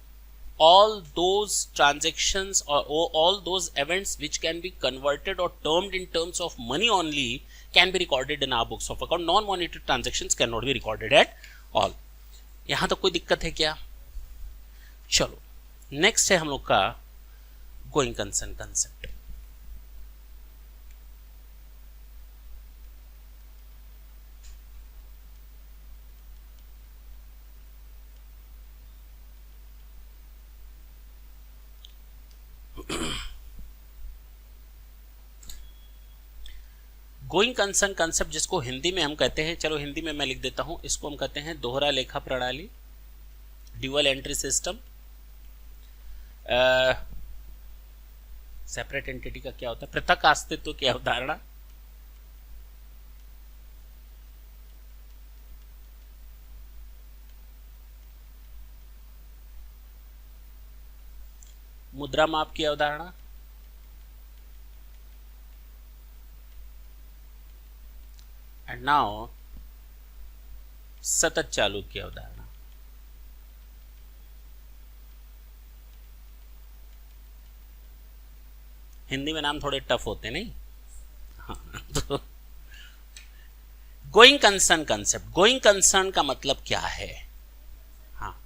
all those transactions or all those events which can be converted or termed in terms of money only can be recorded in our books of account. Non-monetary transactions cannot be recorded at all. यहां तक कोई दिक्कत है क्या? चलो नेक्स्ट है हम लोग का going concern concept. Going concern concept जिसको हिंदी में हम कहते हैं, चलो हिंदी में मैं लिख देता हूं, इसको हम कहते हैं दोहरा लेखा प्रणाली, dual entry system. Separate entity का क्या होता है? पृथक अस्तित्व की अवधारणा। मुद्रा माप की अवधारणा। एंड नाउ सतत चालू की अवधारणा। हिंदी में नाम थोड़े टफ होते नहीं? हाँ, तो going concern concept, going concern का मतलब क्या है? हाँ,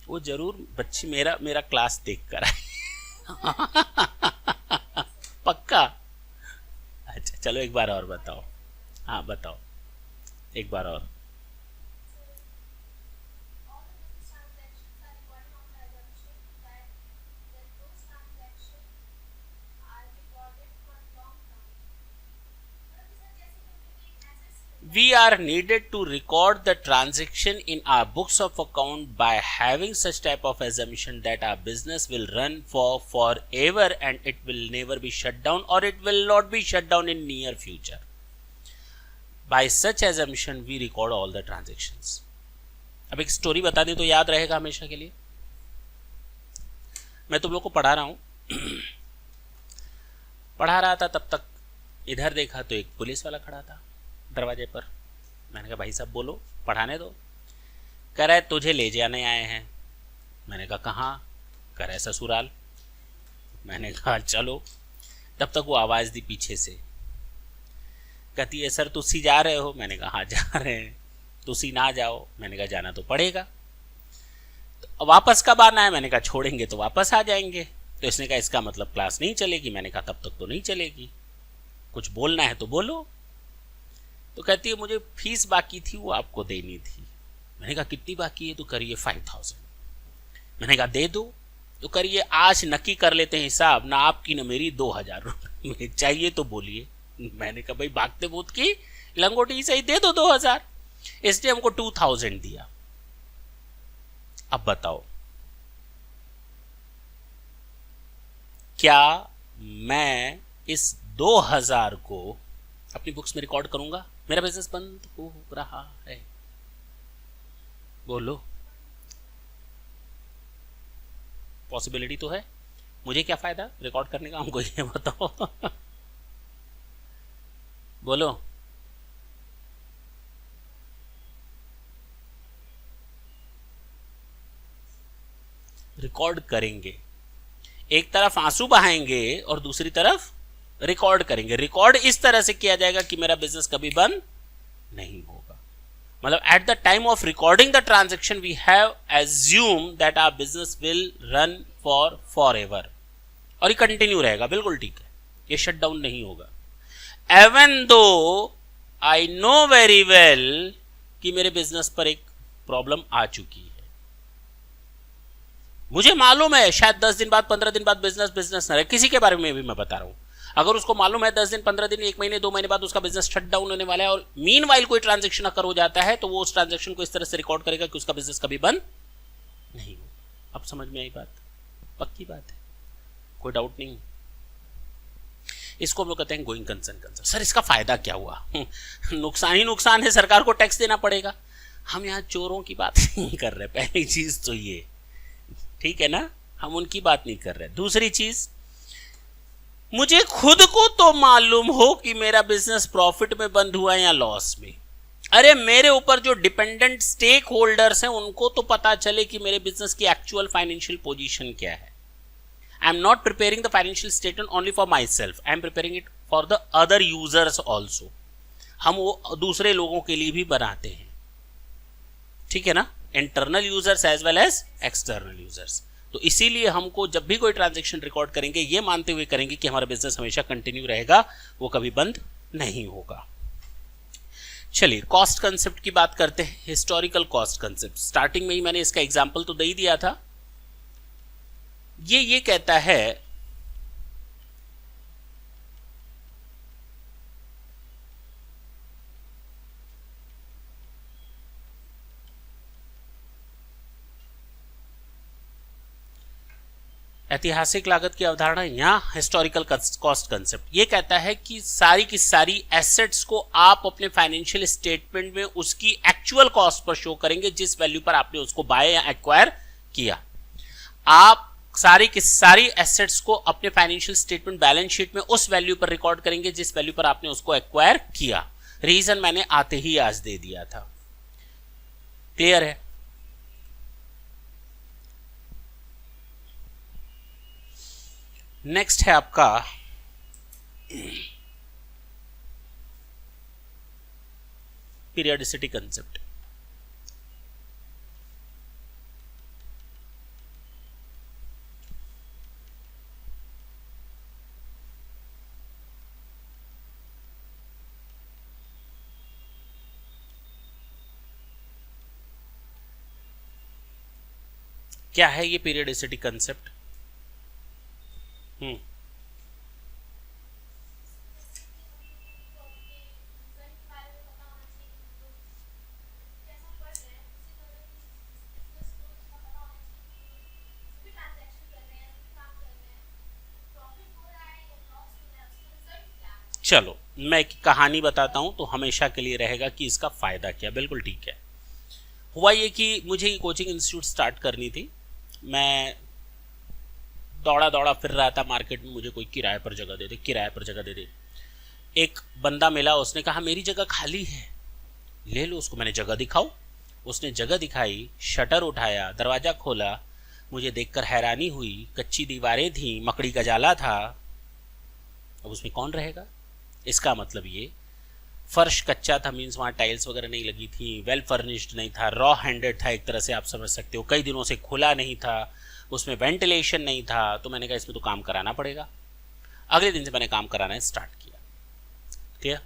वो जरूर बच्ची मेरा क्लास देख कर आए। पक्का? अच्छा चलो एक बार और बताओ। हाँ बताओ एक बार और। We are needed to record the transaction in our books of account by having such type of assumption that our business will run for forever and it will never be shut down or it will not be shut down in near future. By such assumption we record all the transactions. अब एक स्टोरी बता दें तो याद रहेगा हमेशा के लिए। मैं तुम लोग को पढ़ा रहा हूं, पढ़ा रहा था, तब तक इधर देखा तो एक पुलिस वाला खड़ा था दरवाजे पर। मैंने कहा भाई साहब बोलो, पढ़ाने दो। कह रहा है तुझे ले जाने आए हैं। मैंने कहा कहाँ? कह रहा है ससुराल। मैंने कहा चलो। तब तक वो आवाज़ दी पीछे से, कहती है सर तुसी जा रहे हो? मैंने कहा हाँ जा रहे हैं। तुसी ना जाओ? मैंने कहा जाना तो पड़ेगा। तो वापस कब आना है? मैंने कहा छोड़ेंगे तो वापस आ जाएंगे। तो इसने कहा इसका मतलब क्लास नहीं चलेगी। मैंने कहा तब तक तो नहीं चलेगी, कुछ बोलना है तो बोलो। तो कहती है मुझे फीस बाकी थी वो आपको देनी थी। मैंने कहा कितनी बाकी है? तो करिए 5000। मैंने कहा दे दो। तो करिए आज नक्की कर लेते हैं हिसाब, ना आपकी ना मेरी 2000 रुपये चाहिए तो बोलिए। मैंने कहा भाई भागते भूत की लंगोटी सही, दे दो 2000। इसने हमको 2000 दिया। अब बताओ क्या मैं इस 2000 को अपनी बुक्स में रिकॉर्ड करूंगा? मेरा बिजनेस बंद हो रहा है, बोलो। पॉसिबिलिटी तो है, मुझे क्या फायदा रिकॉर्ड करने का? हमको ये बताओ। बोलो। रिकॉर्ड करेंगे, एक तरफ आंसू बहाएंगे और दूसरी तरफ रिकॉर्ड करेंगे। रिकॉर्ड इस तरह से किया जाएगा कि मेरा बिजनेस कभी बंद नहीं होगा। मतलब at the time of recording the transaction we have assume that our business will run for ever, और ये कंटिन्यू रहेगा। बिल्कुल ठीक है, ये शट डाउन नहीं होगा। एवन दो आई नो वेरी वेल कि मेरे बिजनेस पर एक प्रॉब्लम आ चुकी है। मुझे मालूम है शायद 10 दिन बाद 15 दिन बाद बिजनेस न रहे, किसी के बारे में भी मैं बता रहा हूं। अगर उसको मालूम है 10 दिन 15 दिन 1 महीने 2 महीने बाद उसका बिजनेस शट डाउन होने वाला है और मीनवाइल कोई ट्रांजैक्शन अकर हो जाता है, तो वो उस ट्रांजैक्शन को इस तरह से रिकॉर्ड करेगा कि उसका बिजनेस कभी बंद नहीं हो। अब समझ में आई बात? पक्की बात है, कोई डाउट नहीं। इसको हम लोग कहते हैं गोइंग कंसर्न कंसेप्ट। सर इसका फायदा क्या हुआ? नुकसान ही नुकसान है, सरकार को टैक्स देना पड़ेगा। हम यहाँ चोरों की बात नहीं कर रहे, पहली चीज तो ये, ठीक है ना, हम उनकी बात नहीं कर रहे। दूसरी चीज, मुझे खुद को तो मालूम हो कि मेरा बिजनेस प्रॉफिट में बंद हुआ है या लॉस में। अरे मेरे ऊपर जो डिपेंडेंट स्टेक होल्डर्स हैं उनको तो पता चले कि मेरे बिजनेस की एक्चुअल फाइनेंशियल पोजीशन क्या है। I am not preparing the financial statement only for my self, I am preparing it for the other users also. हम वो दूसरे लोगों के लिए भी बनाते हैं, ठीक है ना, internal users as well as external users. तो इसीलिए हमको जब भी कोई ट्रांजैक्शन रिकॉर्ड करेंगे ये मानते हुए करेंगे कि हमारा बिजनेस हमेशा कंटिन्यू रहेगा, वो कभी बंद नहीं होगा। चलिए कॉस्ट कंसेप्ट की बात करते हैं। हिस्टोरिकल कॉस्ट कंसेप्ट, स्टार्टिंग में ही मैंने इसका एग्जांपल तो दे ही दिया था। ये कहता है ऐतिहासिक लागत की अवधारणा या हिस्टोरिकल कॉस्ट कंसेप्ट, ये कहता है कि सारी की सारी एसेट्स को आप अपने फाइनेंशियल स्टेटमेंट में उसकी एक्चुअल कॉस्ट पर शो करेंगे जिस वैल्यू पर आपने उसको बाय या एक्वायर किया। आप सारी की सारी एसेट्स को अपने फाइनेंशियल स्टेटमेंट बैलेंस शीट में उस वैल्यू पर रिकॉर्ड करेंगे जिस वैल्यू पर आपने उसको एक्वायर किया। रीजन मैंने आते ही आज दे दिया था। क्लियर है? नेक्स्ट है आपका पीरियडिसिटी कंसेप्ट। क्या है ये पीरियडिसिटी कंसेप्ट? चलो मैं एक कहानी बताता हूं तो हमेशा के लिए रहेगा कि इसका फायदा क्या। बिल्कुल ठीक है। हुआ ये कि मुझे कोचिंग इंस्टीट्यूट स्टार्ट करनी थी। मैं दौड़ा दौड़ा फिर रहा था मार्केट में, मुझे कोई किराए पर जगह दे दे, किराए पर जगह दे दे। एक बंदा मिला, उसने कहा मेरी जगह खाली है, ले लो उसको। मैंने जगह दिखाओ, उसने जगह दिखाई, शटर उठाया, दरवाजा खोला। मुझे देखकर हैरानी हुई, कच्ची दीवारें थी, मकड़ी का जाला था। अब उसमें कौन रहेगा? इसका मतलब ये फर्श कच्चा था, मीन्स वहाँ टाइल्स वगैरह नहीं लगी थी, वेल फर्निश्ड नहीं था, रॉ हैंडेड था एक तरह से, आप समझ सकते हो। कई दिनों से खुला नहीं था, उसमें वेंटिलेशन नहीं था। तो मैंने कहा इसमें तो काम कराना पड़ेगा। अगले दिन से मैंने काम कराना स्टार्ट किया। ठीक है,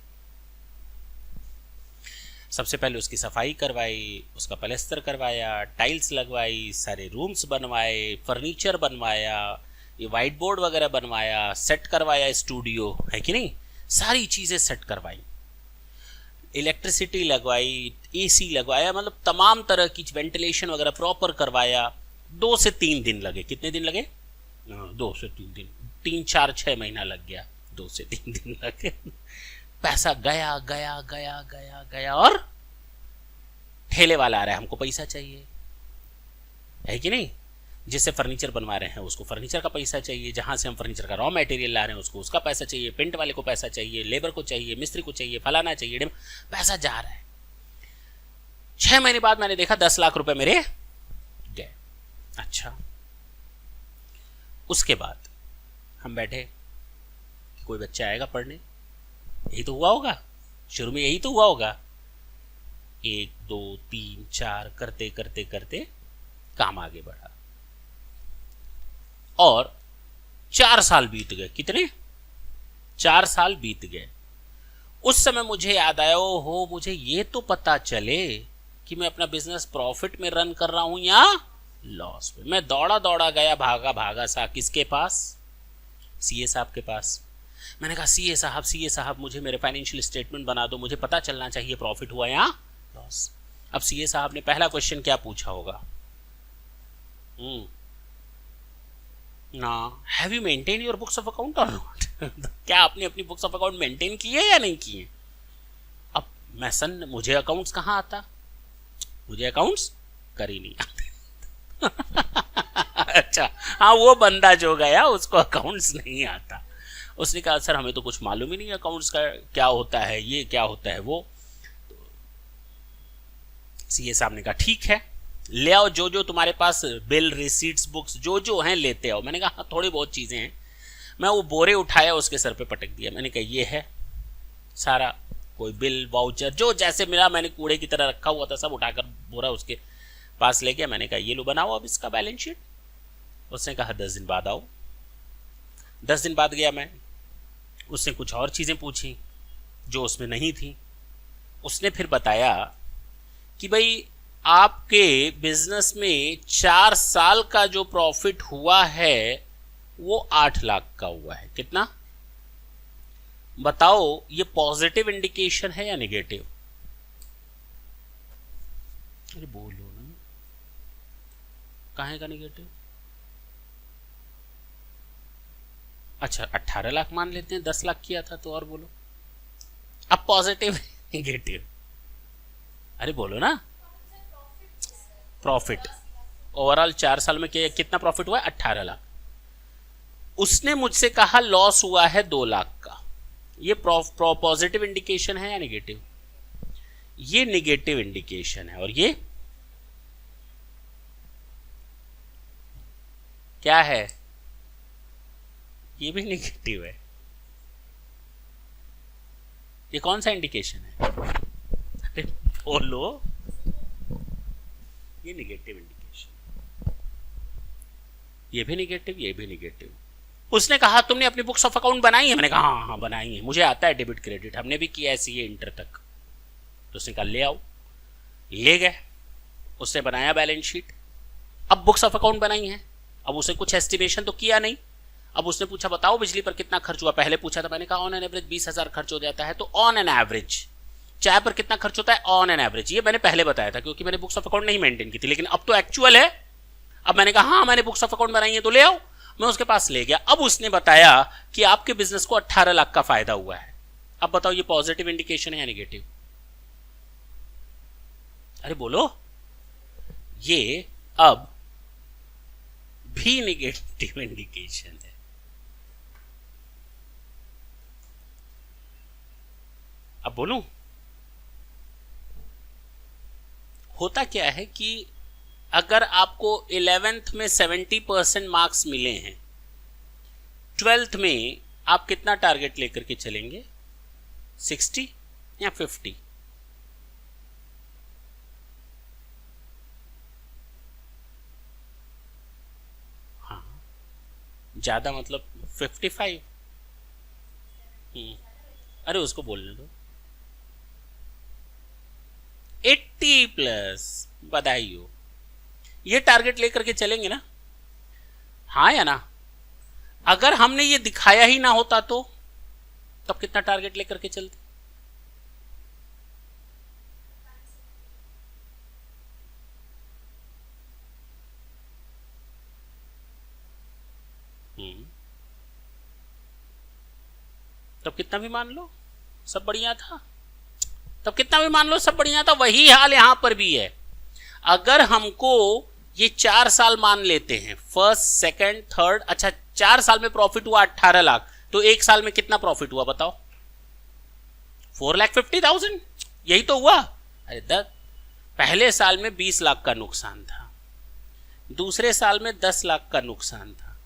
सबसे पहले उसकी सफाई करवाई, उसका पलस्तर करवाया, टाइल्स लगवाई, सारे रूम्स बनवाए, फर्नीचर बनवाया, ये वाइट बोर्ड वगैरह बनवाया, सेट करवाया, स्टूडियो है कि नहीं, सारी चीज़ें सेट करवाई, इलेक्ट्रिसिटी लगवाई, एसी लगवाया, मतलब तमाम तरह की वेंटिलेशन वगैरह प्रॉपर करवाया। 2 से 3 दिन लगे। कितने दिन लगे? 2 से 3 दिन, 3, 4, 6 महीना लग गया। 2 से 3 दिन लगे। पैसा गया गया गया गया गया, और ठेले वाला आ रहा है, हमको पैसा चाहिए, है कि नहीं। जिससे फर्नीचर बनवा रहे हैं उसको फर्नीचर का पैसा चाहिए, जहां से हम फर्नीचर का रॉ मटेरियल ला रहे हैं उसको उसका पैसा चाहिए, पेंट वाले को पैसा चाहिए, लेबर को चाहिए, मिस्त्री को चाहिए, फलाना चाहिए, पैसा जा रहा है। 6 महीने बाद मैंने देखा 10 लाख रुपए मेरे गए। अच्छा, उसके बाद हम बैठे, कोई बच्चा आएगा पढ़ने, यही तो हुआ होगा शुरू में, यही तो हुआ होगा। 1, 2, 3, 4 करते करते करते काम आगे बढ़ा, और 4 साल बीत गए। कितने? 4 साल बीत गए। उस समय मुझे याद आया, हो मुझे ये तो पता चले कि मैं अपना बिजनेस प्रॉफिट में रन कर रहा हूं या लॉस में। मैं दौड़ा दौड़ा गया, भागा भागा सा, किसके पास? सीए साहब के पास। मैंने कहा सीए साहब मुझे मेरे फाइनेंशियल स्टेटमेंट बना दो, मुझे पता चलना चाहिए प्रॉफिट हुआ या लॉस। अब सीए साहब ने पहला क्वेश्चन क्या पूछा होगा? ना, have you maintain your books of account और नॉट? क्या आपने अपनी बुक्स ऑफ अकाउंट मेंटेन की है या नहीं की है? अब मैं मुझे अकाउंट्स कहाँ आता, मुझे अकाउंट्स कर ही नहीं आते। अच्छा, हाँ, वो बंदा जो गया उसको अकाउंट्स नहीं आता। उसने कहा सर हमें तो कुछ मालूम ही नहीं अकाउंट्स का क्या होता है, ये क्या होता है वो। तो सीए साहब ने कहा ठीक है, ले आओ जो जो तुम्हारे पास बिल, रिसीट्स, बुक्स जो जो हैं लेते आओ। मैंने कहा हाँ थोड़ी बहुत चीज़ें हैं। मैं वो बोरे उठाया, उसके सर पे पटक दिया। मैंने कहा ये है सारा, कोई बिल, वाउचर जो जैसे मिला मैंने कूड़े की तरह रखा हुआ था, सब उठाकर बोरा उसके पास ले गया। मैंने कहा ये लो बनाओ अब इसका बैलेंस शीट। उसने कहा 10 दिन बाद आओ। 10 दिन बाद गया मैं, उसने कुछ और चीज़ें पूछी जो उसमें नहीं थी। उसने फिर बताया कि भाई आपके बिजनेस में 4 साल का जो प्रॉफिट हुआ है वो 8 लाख का हुआ है। कितना बताओ, ये पॉजिटिव इंडिकेशन है या नेगेटिव? अरे बोलो ना, कहाँ का नेगेटिव? अच्छा 18 लाख मान लेते हैं, 10 लाख किया था तो, और बोलो अब पॉजिटिव नेगेटिव? अरे बोलो ना। प्रॉफिट ओवरऑल 4 साल में कितना प्रॉफिट हुआ है? 18 लाख। उसने मुझसे कहा लॉस हुआ है 2 लाख का। ये पॉजिटिव इंडिकेशन है या नेगेटिव? ये नेगेटिव इंडिकेशन है। और ये क्या है? ये भी नेगेटिव है। ये कौन सा इंडिकेशन है? अरे बोलो। ये नेगेटिव इंडिकेशन, ये भी नेगेटिव, ये भी नेगेटिव। उसने कहा तुमने अपनी बुक्स ऑफ अकाउंट बनाई है? मैंने कहा हाँ हाँ बनाई है, मुझे आता है डेबिट क्रेडिट, हमने भी किया है सीए इंटर तक। तो उसने कहा ले आओ, ले गए, उसने बनाया बैलेंस शीट। अब बुक्स ऑफ अकाउंट बनाई है, अब उसने कुछ एस्टिमेशन तो किया नहीं। अब उसने पूछा बताओ बिजली पर कितना खर्च हुआ? पहले पूछा था, मैंने कहा ऑन एन एवरेज 20,000 खर्च हो जाता है। तो ऑन एन एवरेज चाय पर कितना खर्च होता है? On an average. ये मैंने पहले बताया था क्योंकि मैंने बुक्स ऑफ अकाउंट नहीं मेंटेन की थी, लेकिन अब तो एक्चुअल है। अब मैंने कहा हाँ मैंने बुक्स ऑफ अकाउंट बनाई है तो ले आओ। मैं उसके पास ले गया। अब उसने बताया कि आपके बिजनेस को 18 लाख का फायदा हुआ है। अब बताओ ये पॉजिटिव इंडिकेशन है या नेगेटिव? अरे बोलो। ये अब भी नेगेटिव इंडिकेशन है। अब बोलूं, होता क्या है कि अगर आपको 11th में 70% मार्क्स मिले हैं, 12th में आप कितना टारगेट लेकर के चलेंगे? 60 या 50? हाँ ज्यादा मतलब 55। अरे उसको बोलने दो। 80+, बधाई हो। ये टारगेट लेकर के चलेंगे ना? हाँ या ना? अगर हमने ये दिखाया ही ना होता तो तब कितना टारगेट लेकर के चलते? तब कितना भी मान लो सब बढ़िया था। तब कितना भी मान लो सब बढ़िया था। वही हाल यहां पर भी है। अगर हमको ये 4 साल मान लेते हैं, फर्स्ट सेकंड थर्ड, अच्छा 4 साल में प्रॉफिट हुआ 18 लाख, तो 1 साल में कितना प्रॉफिट हुआ बताओ? 4,50,000। यही तो हुआ। अरे पहले साल में 20 लाख का नुकसान था, दूसरे साल में 10 लाख का नुकसान था,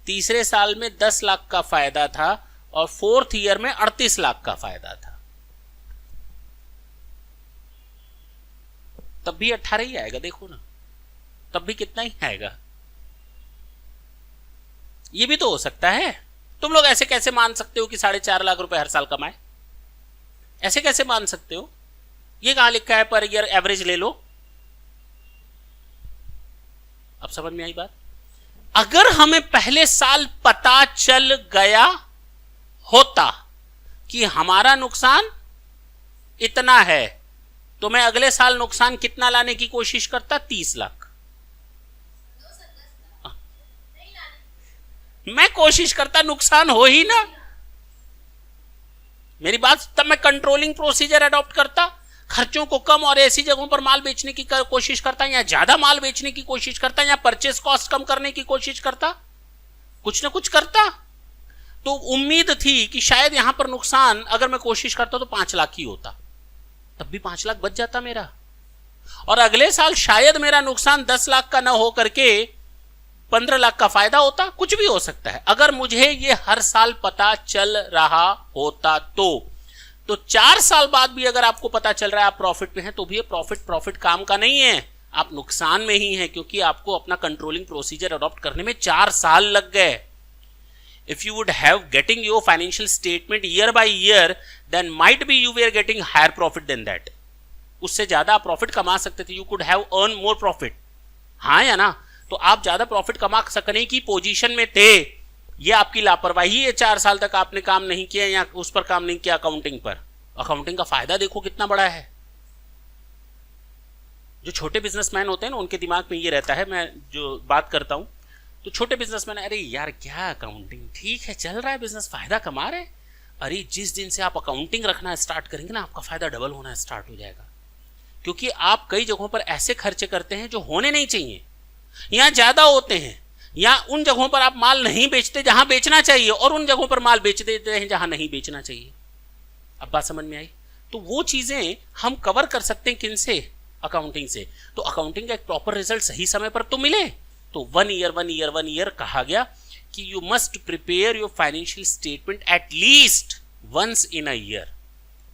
तीसरे साल में 10 लाख का फायदा था, और 4th ईयर में 38 लाख का फायदा था। तब भी 18 ही आएगा, देखो ना, तब भी कितना ही आएगा। ये भी तो हो सकता है। तुम लोग ऐसे कैसे मान सकते हो कि 4.5 लाख रुपए हर साल कमाए? ऐसे कैसे मान सकते हो? ये कहां लिखा है पर ईयर एवरेज ले लो? अब समझ में आई बात? अगर हमें पहले साल पता चल गया होता कि हमारा नुकसान इतना है, तो मैं अगले साल नुकसान कितना लाने की कोशिश करता? 30 लाख। मैं कोशिश करता नुकसान हो ही ना। मेरी बात, तब मैं कंट्रोलिंग प्रोसीजर अडॉप्ट करता, खर्चों को कम और ऐसी जगहों पर माल बेचने की कोशिश करता, या ज्यादा माल बेचने की कोशिश करता, या परचेस कॉस्ट कम करने की कोशिश करता, कुछ ना कुछ करता। तो उम्मीद थी कि शायद यहां पर नुकसान अगर मैं कोशिश करता तो 5 लाख ही होता, तब भी 5 लाख बच जाता मेरा। और अगले साल शायद मेरा नुकसान 10 लाख का ना हो करके 15 लाख का फायदा होता। कुछ भी हो सकता है। अगर मुझे ये हर साल पता चल रहा होता तो 4 साल बाद भी अगर आपको पता चल रहा है आप प्रॉफिट में हैं, तो भी ये प्रॉफिट काम का नहीं है, आप नुकसान में ही हैं, क्योंकि आपको अपना कंट्रोलिंग प्रोसीजर अडॉप्ट करने में 4 साल लग गए। If you would have getting your financial statement year by year, then might be you were getting higher profit than that. उससे ज्यादा आप प्रॉफिट कमा सकते थे, you could have earn more profit, हाँ या ना? तो आप ज्यादा प्रॉफिट कमा सकने की पोजीशन में थे, ये आपकी लापरवाही है। 4 साल तक आपने काम नहीं किया या उस पर काम नहीं किया, अकाउंटिंग पर। अकाउंटिंग का फायदा देखो कितना बड़ा है। जो छोटे बिजनेसमैन होते हैं ना, उनके दिमाग में ये रहता है, मैं जो बात करता हूं तो छोटे बिजनेसमैन, अरे यार क्या अकाउंटिंग, ठीक है चल रहा है बिजनेस, फायदा कमा रहे। अरे जिस दिन से आप अकाउंटिंग रखना स्टार्ट करेंगे ना, आपका फायदा डबल होना स्टार्ट हो जाएगा। क्योंकि आप कई जगहों पर ऐसे खर्चे करते हैं जो होने नहीं चाहिए, या ज्यादा होते हैं, या उन जगहों पर आप माल नहीं बेचते जहां बेचना चाहिए, और उन जगहों पर माल बेच देते हैं जहां नहीं बेचना चाहिए। अब बात समझ में आई? तो वो चीजें हम कवर कर सकते हैं किनसे? अकाउंटिंग से। तो अकाउंटिंग का एक प्रॉपर रिजल्ट सही समय पर तो मिले, तो 1 ईयर कहा गया कि you must prepare your financial statement at least once in a year.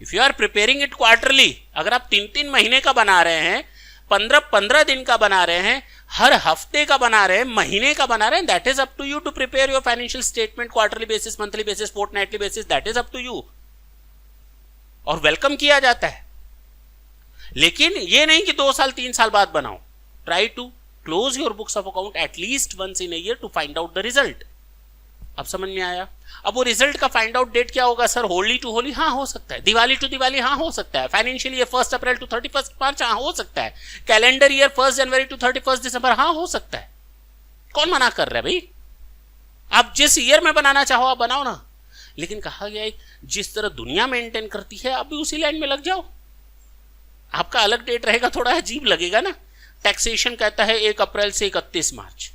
If you are preparing it quarterly, अगर आप 3-3 महीने का बना रहे हैं, 15-15 दिन का बना रहे हैं, हर हफ्ते का बना रहे हैं, महीने का बना रहे हैं, that is up to you to prepare your financial statement quarterly basis, monthly basis, fortnightly basis, that is up to you, और वेलकम किया जाता है। लेकिन ये नहीं कि 2 साल 3 साल बाद बनाओ। Try to close your books of account at least once in a year to find out the result. अब समझ में आया? अब वो रिजल्ट का फाइंड आउट डेट क्या होगा? सर होली टू होली, हाँ हो सकता है। दिवाली टू दिवाली, हाँ हो सकता है। फाइनेंशियल ईयर 1 अप्रैल टू 31 मार्च, हाँ हो सकता है। कैलेंडर ईयर 1 जनवरी टू 31 दिसंबर, हाँ हो सकता है। कौन मना कर रहा है भाई? आप जिस ईयर में बनाना चाहो आप बनाओ ना। लेकिन कहा गया है जिस तरह दुनिया मेंटेन करती है आप भी उसी लाइन में लग जाओ। आपका अलग डेट रहेगा, थोड़ा अजीब लगेगा ना। टैक्सेशन कहता है 1 अप्रैल से 31 मार्च,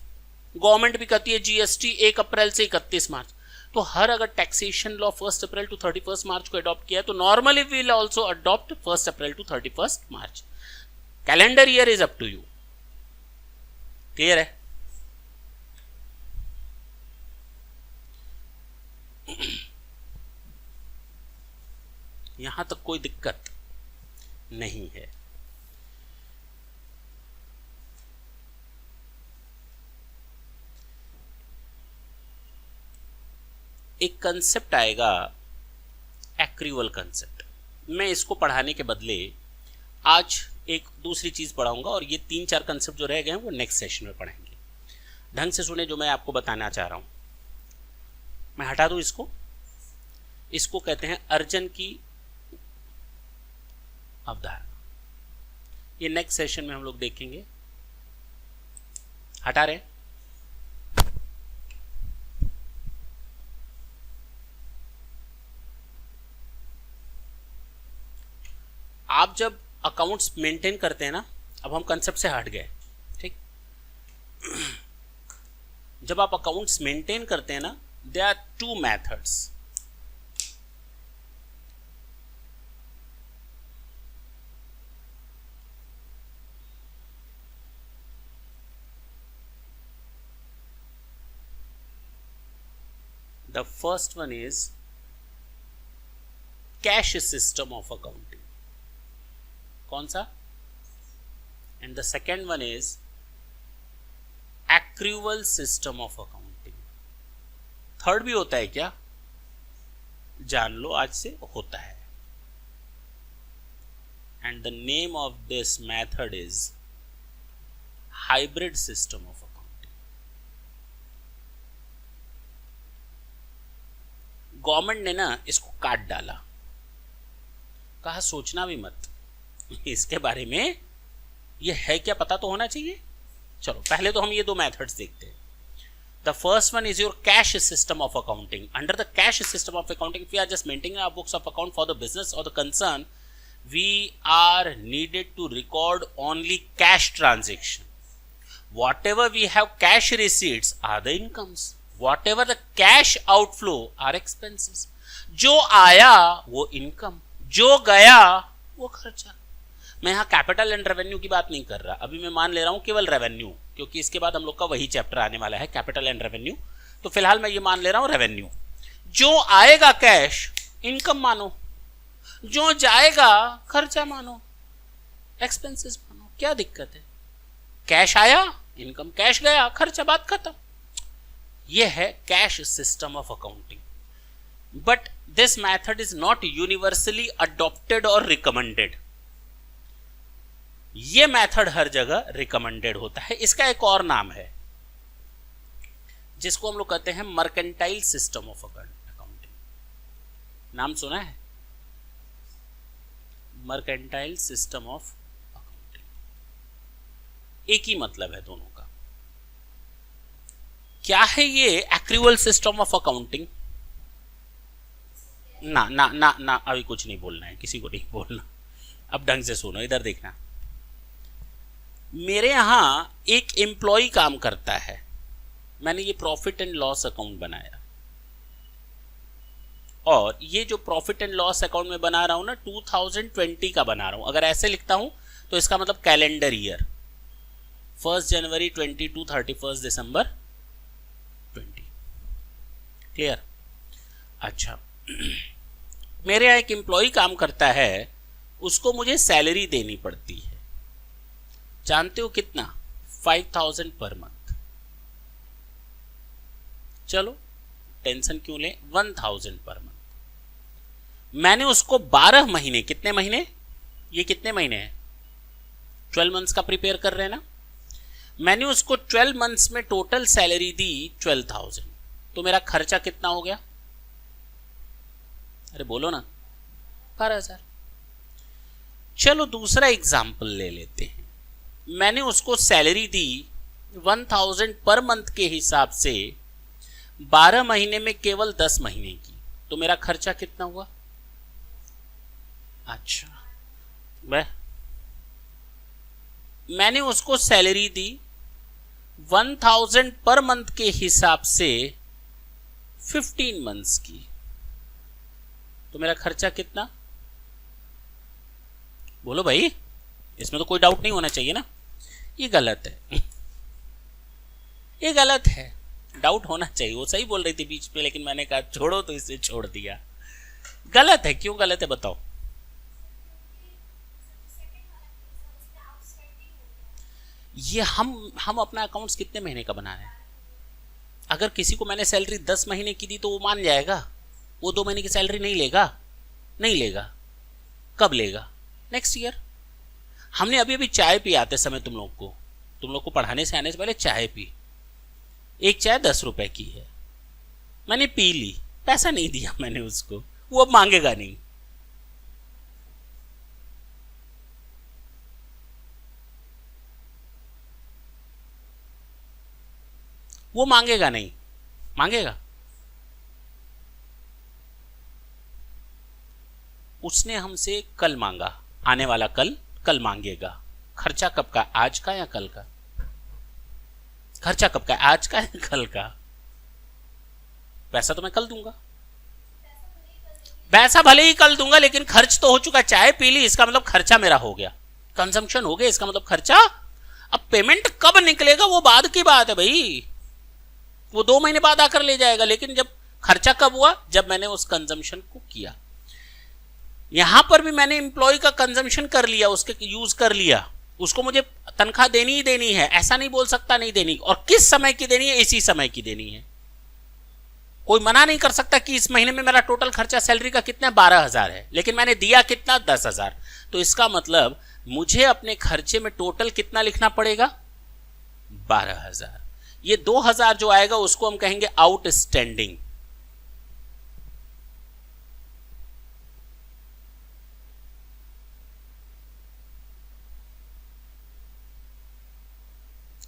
गवर्नमेंट भी कहती है जीएसटी 1 अप्रैल से 31 मार्च। तो हर अगर taxation law 1 April to 31 March को अडॉप्ट किया है, तो normally we will also adopt 1 April to 31 March. Calendar year is up to you. Clear है? यहां तक कोई दिक्कत नहीं है। एक कंसेप्ट आएगा, एक्रूअल कंसेप्ट। मैं इसको पढ़ाने के बदले आज एक दूसरी चीज पढ़ाऊंगा, और ये 3-4 कंसेप्ट जो रह गए हैं वो नेक्स्ट सेशन में पढ़ेंगे। ढंग से सुने जो मैं आपको बताना चाह रहा हूं। मैं हटा दूं इसको। इसको कहते हैं अर्जन की अवधारणा। ये नेक्स्ट सेशन में हम लोग देखेंगे। हटा रहे। आप जब अकाउंट्स मेंटेन करते हैं ना, अब हम कंसेप्ट से हट गए, ठीक। जब आप अकाउंट्स मेंटेन करते हैं ना, there are 2 methods. The first one is cash system of accounting. कौन सा? And the second one is accrual system of accounting. Third भी होता है क्या? जान लो, आज से होता है। And the name of this method is hybrid system of accounting. Government ने ना इसको काट डाला, कहा सोचना भी मत इसके बारे में, ये है क्या पता तो होना चाहिए। चलो पहले तो हम ये 2 मेथड्स देखते हैं। The first one is your cash system of accounting. Under the cash system of accounting, we are just maintaining our books of account for the business और the concern, we are needed to record only cash transaction. Whatever we have cash receipts are the incomes. Whatever the cash outflow are expenses. जो आया वो इनकम, जो गया वो खर्चा। मैं यहाँ कैपिटल एंड रेवेन्यू की बात नहीं कर रहा, अभी मैं मान ले रहा हूँ केवल रेवेन्यू, क्योंकि इसके बाद हम लोग का वही चैप्टर आने वाला है, कैपिटल एंड रेवेन्यू। तो फिलहाल मैं ये मान ले रहा हूँ रेवेन्यू। जो आएगा कैश इनकम मानो, जो जाएगा खर्चा मानो, एक्सपेंसेस मानो। क्या दिक्कत है? कैश आया इनकम, कैश गया खर्चा, बात खत्म। यह है cash system of accounting. But this method is not universally adopted और रिकमेंडेड। ये मेथड हर जगह रिकमेंडेड होता है। इसका एक और नाम है जिसको हम लोग कहते हैं मर्केंटाइल सिस्टम ऑफ अकाउंटिंग। नाम सुना है? मर्केंटाइल सिस्टम ऑफ अकाउंटिंग, एक ही मतलब है दोनों का। क्या है ये एक्रूअल सिस्टम ऑफ अकाउंटिंग? ना ना ना ना, अभी कुछ नहीं बोलना है, किसी को नहीं बोलना। अब ढंग से सुनो, इधर देखना। मेरे यहां एक एम्प्लॉय काम करता है, मैंने ये प्रॉफिट एंड लॉस अकाउंट बनाया, और ये जो प्रॉफिट एंड लॉस अकाउंट में बना रहा हूं ना 2020 का बना रहा हूं। अगर ऐसे लिखता हूं तो इसका मतलब calendar year 1 January 20 to 31 December 20। Clear? अच्छा, मेरे यहाँ एक एम्प्लॉय काम करता है, उसको मुझे सैलरी देनी पड़ती है। जानते हो कितना? 5000 पर मंथ। चलो टेंशन क्यों ले, 1000 पर मंथ। मैंने उसको 12 महीने, कितने महीने? ये कितने महीने हैं? 12 मंथ्स का प्रिपेयर कर रहे हैं ना। मैंने उसको 12 मंथ्स में टोटल सैलरी दी 12,000। तो मेरा खर्चा कितना हो गया? अरे बोलो ना, 12,000। चलो दूसरा एग्जाम्पल ले लेते हैं। मैंने उसको सैलरी दी 1000 पर मंथ के हिसाब से 12 महीने में केवल 10 महीने की, तो मेरा खर्चा कितना हुआ? अच्छा, मैंने उसको सैलरी दी 1000 पर मंथ के हिसाब से 15 मंथ्स की, तो मेरा खर्चा कितना? बोलो भाई, इसमें तो कोई डाउट नहीं होना चाहिए ना। ये गलत है, ये गलत है, डाउट होना चाहिए। वो सही बोल रही थी बीच में, लेकिन मैंने कहा छोड़ो तो इसे छोड़ दिया। गलत है, क्यों गलत है बताओ? ये हम अपना अकाउंट्स कितने महीने का बना रहे हैं? अगर किसी को मैंने सैलरी 10 महीने की दी तो वो मान जाएगा? वो 2 महीने की सैलरी नहीं लेगा? नहीं लेगा। कब लेगा? Next year. हमने अभी अभी चाय पी आते समय तुम लोग को पढ़ाने से आने से पहले चाय पी। एक चाय 10 रुपए की है, मैंने पी ली, पैसा नहीं दिया मैंने उसको, वो अब मांगेगा नहीं। वो मांगेगा नहीं, मांगेगा? उसने हमसे कल मांगा, आने वाला कल मांगेगा। खर्चा कब का? आज का या कल का? खर्चा कब का? आज का या कल का? पैसा तो मैं कल दूंगा, पैसा भले ही कल दूंगा, लेकिन खर्च तो हो चुका। चाय पी ली, इसका मतलब खर्चा मेरा हो गया, कंजम्पशन हो गया, इसका मतलब खर्चा। अब पेमेंट कब निकलेगा वो बाद की बात है भाई, वो 2 महीने बाद आकर ले जाएगा। लेकिन जब खर्चा कब हुआ? जब मैंने उस कंजम्पशन को किया। यहां पर भी मैंने एम्प्लॉय का कंजम्पशन कर लिया, उसके यूज कर लिया, उसको मुझे तनख्वाह देनी ही देनी है, ऐसा नहीं बोल सकता नहीं देनी। और किस समय की देनी है? इसी समय की देनी है। कोई मना नहीं कर सकता कि इस महीने में मेरा टोटल खर्चा सैलरी का कितना 12,000 है, लेकिन मैंने दिया कितना? 10,000। तो इसका मतलब मुझे अपने खर्चे में टोटल कितना लिखना पड़ेगा? 12,000। ये 2,000 जो आएगा उसको हम कहेंगे आउटस्टैंडिंग।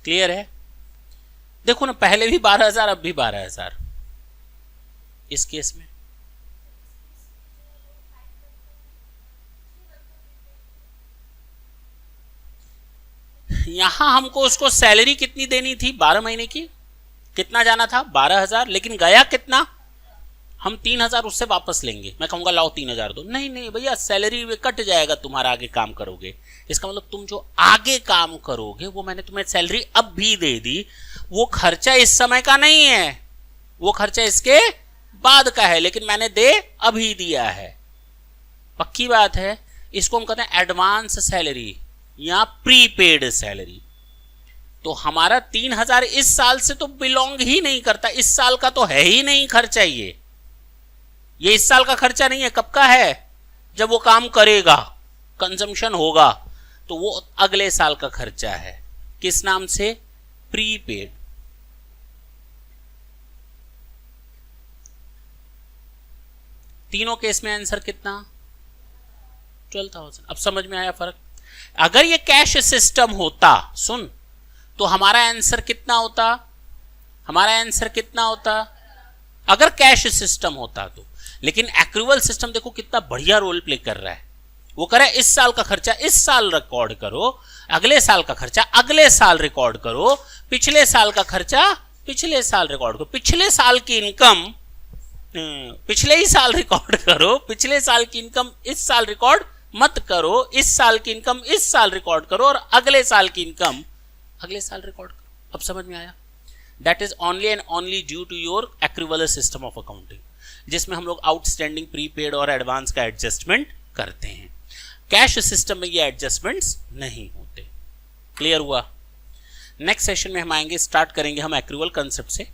क्लियर है? देखो ना, पहले भी 12,000, अब भी 12,000 इस केस में। यहां हमको उसको सैलरी कितनी देनी थी? 12 महीने की। कितना जाना था? 12,000, लेकिन गया कितना? हम 3,000 उससे वापस लेंगे। मैं कहूंगा लाओ 3,000 दो। नहीं नहीं भैया, सैलरी में कट जाएगा, तुम्हारा आगे काम करोगे। इसका मतलब तुम जो आगे काम करोगे वो मैंने तुम्हें सैलरी अब भी दे दी, वो खर्चा इस समय का नहीं है, वो खर्चा इसके बाद का है, लेकिन मैंने दे अभी दिया है। पक्की बात है। इसको हम कहते हैं एडवांस सैलरी या प्रीपेड सैलरी। तो हमारा 3,000 इस साल से तो बिलोंग ही नहीं करता, इस साल का तो है ही नहीं खर्चा। ये इस साल का खर्चा नहीं है। कब का है? जब वो काम करेगा, कंजम्पशन होगा, तो वो अगले साल का खर्चा है, किस नाम से? प्रीपेड। तीनों केस में आंसर कितना? 12,000। अब समझ में आया फर्क? अगर ये कैश सिस्टम होता, सुन, तो हमारा आंसर कितना होता? हमारा आंसर कितना होता अगर कैश सिस्टम होता तो? लेकिन एक्रूवल सिस्टम देखो कितना बढ़िया रोल प्ले कर रहा है। वो कह रहा है इस साल का खर्चा इस साल रिकॉर्ड करो, अगले साल का खर्चा अगले साल रिकॉर्ड करो, पिछले साल का खर्चा पिछले साल रिकॉर्ड करो, पिछले साल की इनकम पिछले ही साल रिकॉर्ड करो, पिछले साल की इनकम इस साल रिकॉर्ड मत करो, इस साल की इनकम इस साल रिकॉर्ड करो और अगले साल की इनकम अगले साल रिकॉर्ड करो। अब समझ में आया? That is only and only due to your accrual system of accounting, जिसमें हम लोग आउटस्टैंडिंग, प्रीपेड और एडवांस का एडजस्टमेंट करते हैं। कैश सिस्टम में ये एडजस्टमेंट्स नहीं होते। क्लियर हुआ? नेक्स्ट सेशन में हम आएंगे, स्टार्ट करेंगे हम एक्रूवल कंसेप्ट से।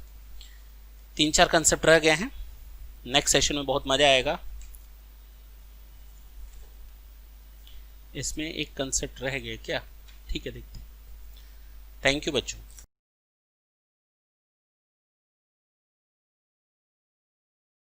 3-4 कंसेप्ट रह गए हैं, नेक्स्ट सेशन में बहुत मजा आएगा। इसमें एक कंसेप्ट रह गया क्या? ठीक है, देखते हैं। थैंक यू बच्चों।